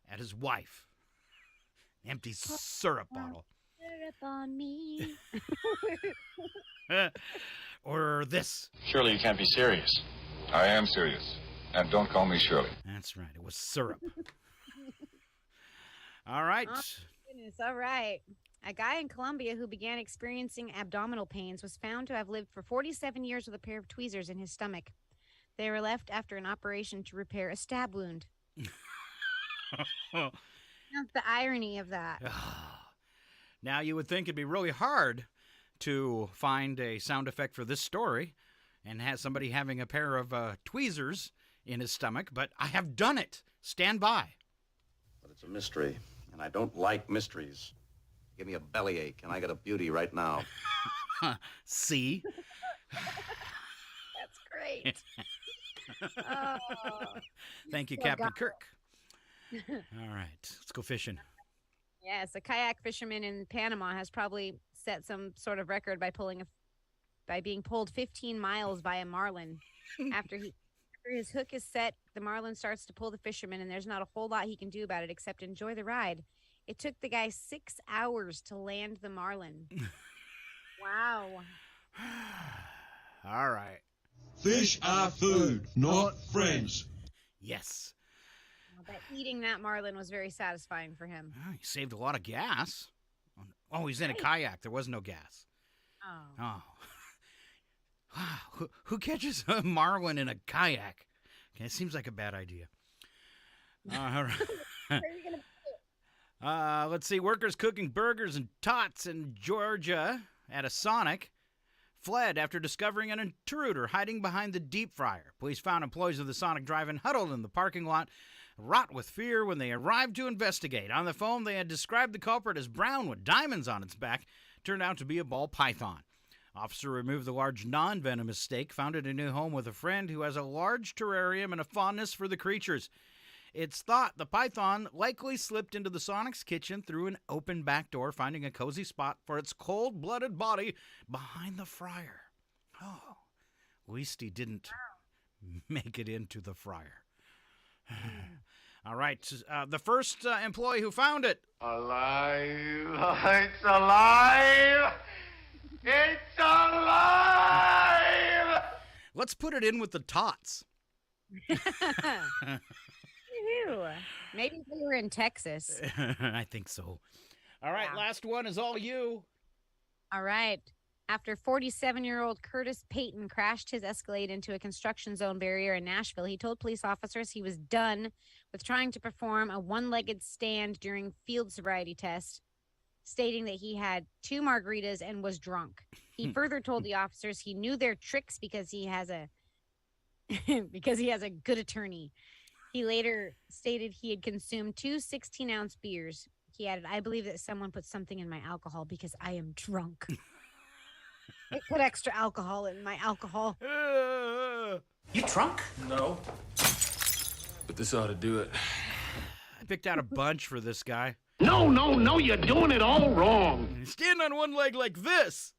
at his wife. Empty syrup bottle. Syrup on me. Or this. Surely you can't be serious. I am serious. And don't call me Shirley. That's right. It was syrup. All right. Oh, goodness. All right. A guy in Colombia who began experiencing abdominal pains was found to have lived for 47 years with a pair of tweezers in his stomach. They were left after an operation to repair a stab wound. That's the irony of that. Now, you would think it'd be really hard to find a sound effect for this story and have somebody having a pair of tweezers in his stomach, but I have done it. Stand by. But it's a mystery, and I don't like mysteries. Give me a bellyache, and I got a beauty right now. See? That's great. Oh, Thank you, so Captain got it. Kirk. All right, let's go fishing. Yes, a kayak fisherman in Panama has probably set some sort of record by being pulled 15 miles by a marlin. After his hook is set, the marlin starts to pull the fisherman, and there's not a whole lot he can do about it except enjoy the ride. It took the guy 6 hours to land the marlin. Wow. All right. Fish are food, not friends. Yes. But eating that marlin was very satisfying for him. Oh, he saved a lot of gas. Oh, he's in a kayak. There was no gas. Oh. Wow. Who catches a marlin in a kayak? Okay, it seems like a bad idea. All right. Where are you going to put it? Let's see. Workers cooking burgers and tots in Georgia at a Sonic fled after discovering an intruder hiding behind the deep fryer. Police found employees of the Sonic drive-in huddled in the parking lot, rot with fear when they arrived to investigate. On the phone, they had described the culprit as brown with diamonds on its back. Turned out to be a ball python. Officer removed the large non-venomous snake, found it a new home with a friend who has a large terrarium and a fondness for the creatures. It's thought the python likely slipped into the Sonic's kitchen through an open back door, finding a cozy spot for its cold-blooded body behind the fryer. Oh, at least he didn't make it into the fryer. All right, the first employee who found it. Alive! It's alive! It's alive! Let's put it in with the tots. Ew. Maybe they were in Texas. I think so. All right, last one is all you. All right. After 47-year-old Curtis Payton crashed his Escalade into a construction zone barrier in Nashville, he told police officers he was done with trying to perform a one-legged stand during field sobriety test, stating that he had 2 margaritas and was drunk. He further told the officers he knew their tricks because he has a good attorney. He later stated he had consumed 2 16-ounce beers. He added, "I believe that someone put something in my alcohol because I am drunk." They put extra alcohol in my alcohol. You drunk? No. But this ought to do it. I picked out a bunch for this guy. No, you're doing it all wrong. Stand on one leg like this.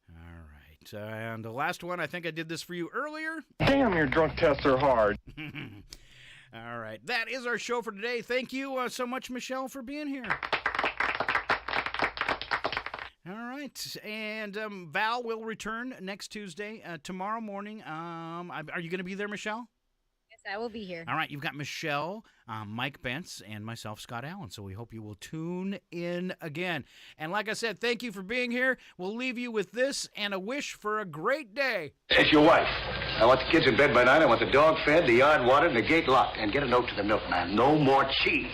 All right. And the last one, I think I did this for you earlier. Damn, your drunk tests are hard. All right. That is our show for today. Thank you so much, Michelle, for being here. All right. And Val will return next Tuesday, tomorrow morning. Are you going to be there, Michelle? Yes, I will be here. All right. You've got Michelle, Mike Bentz, and myself, Scott Allen. So we hope you will tune in again. And like I said, thank you for being here. We'll leave you with this and a wish for a great day. It's your wife. I want the kids in bed by 9. I want the dog fed, the yard watered, and the gate locked. And get a note to the milkman. No more cheese.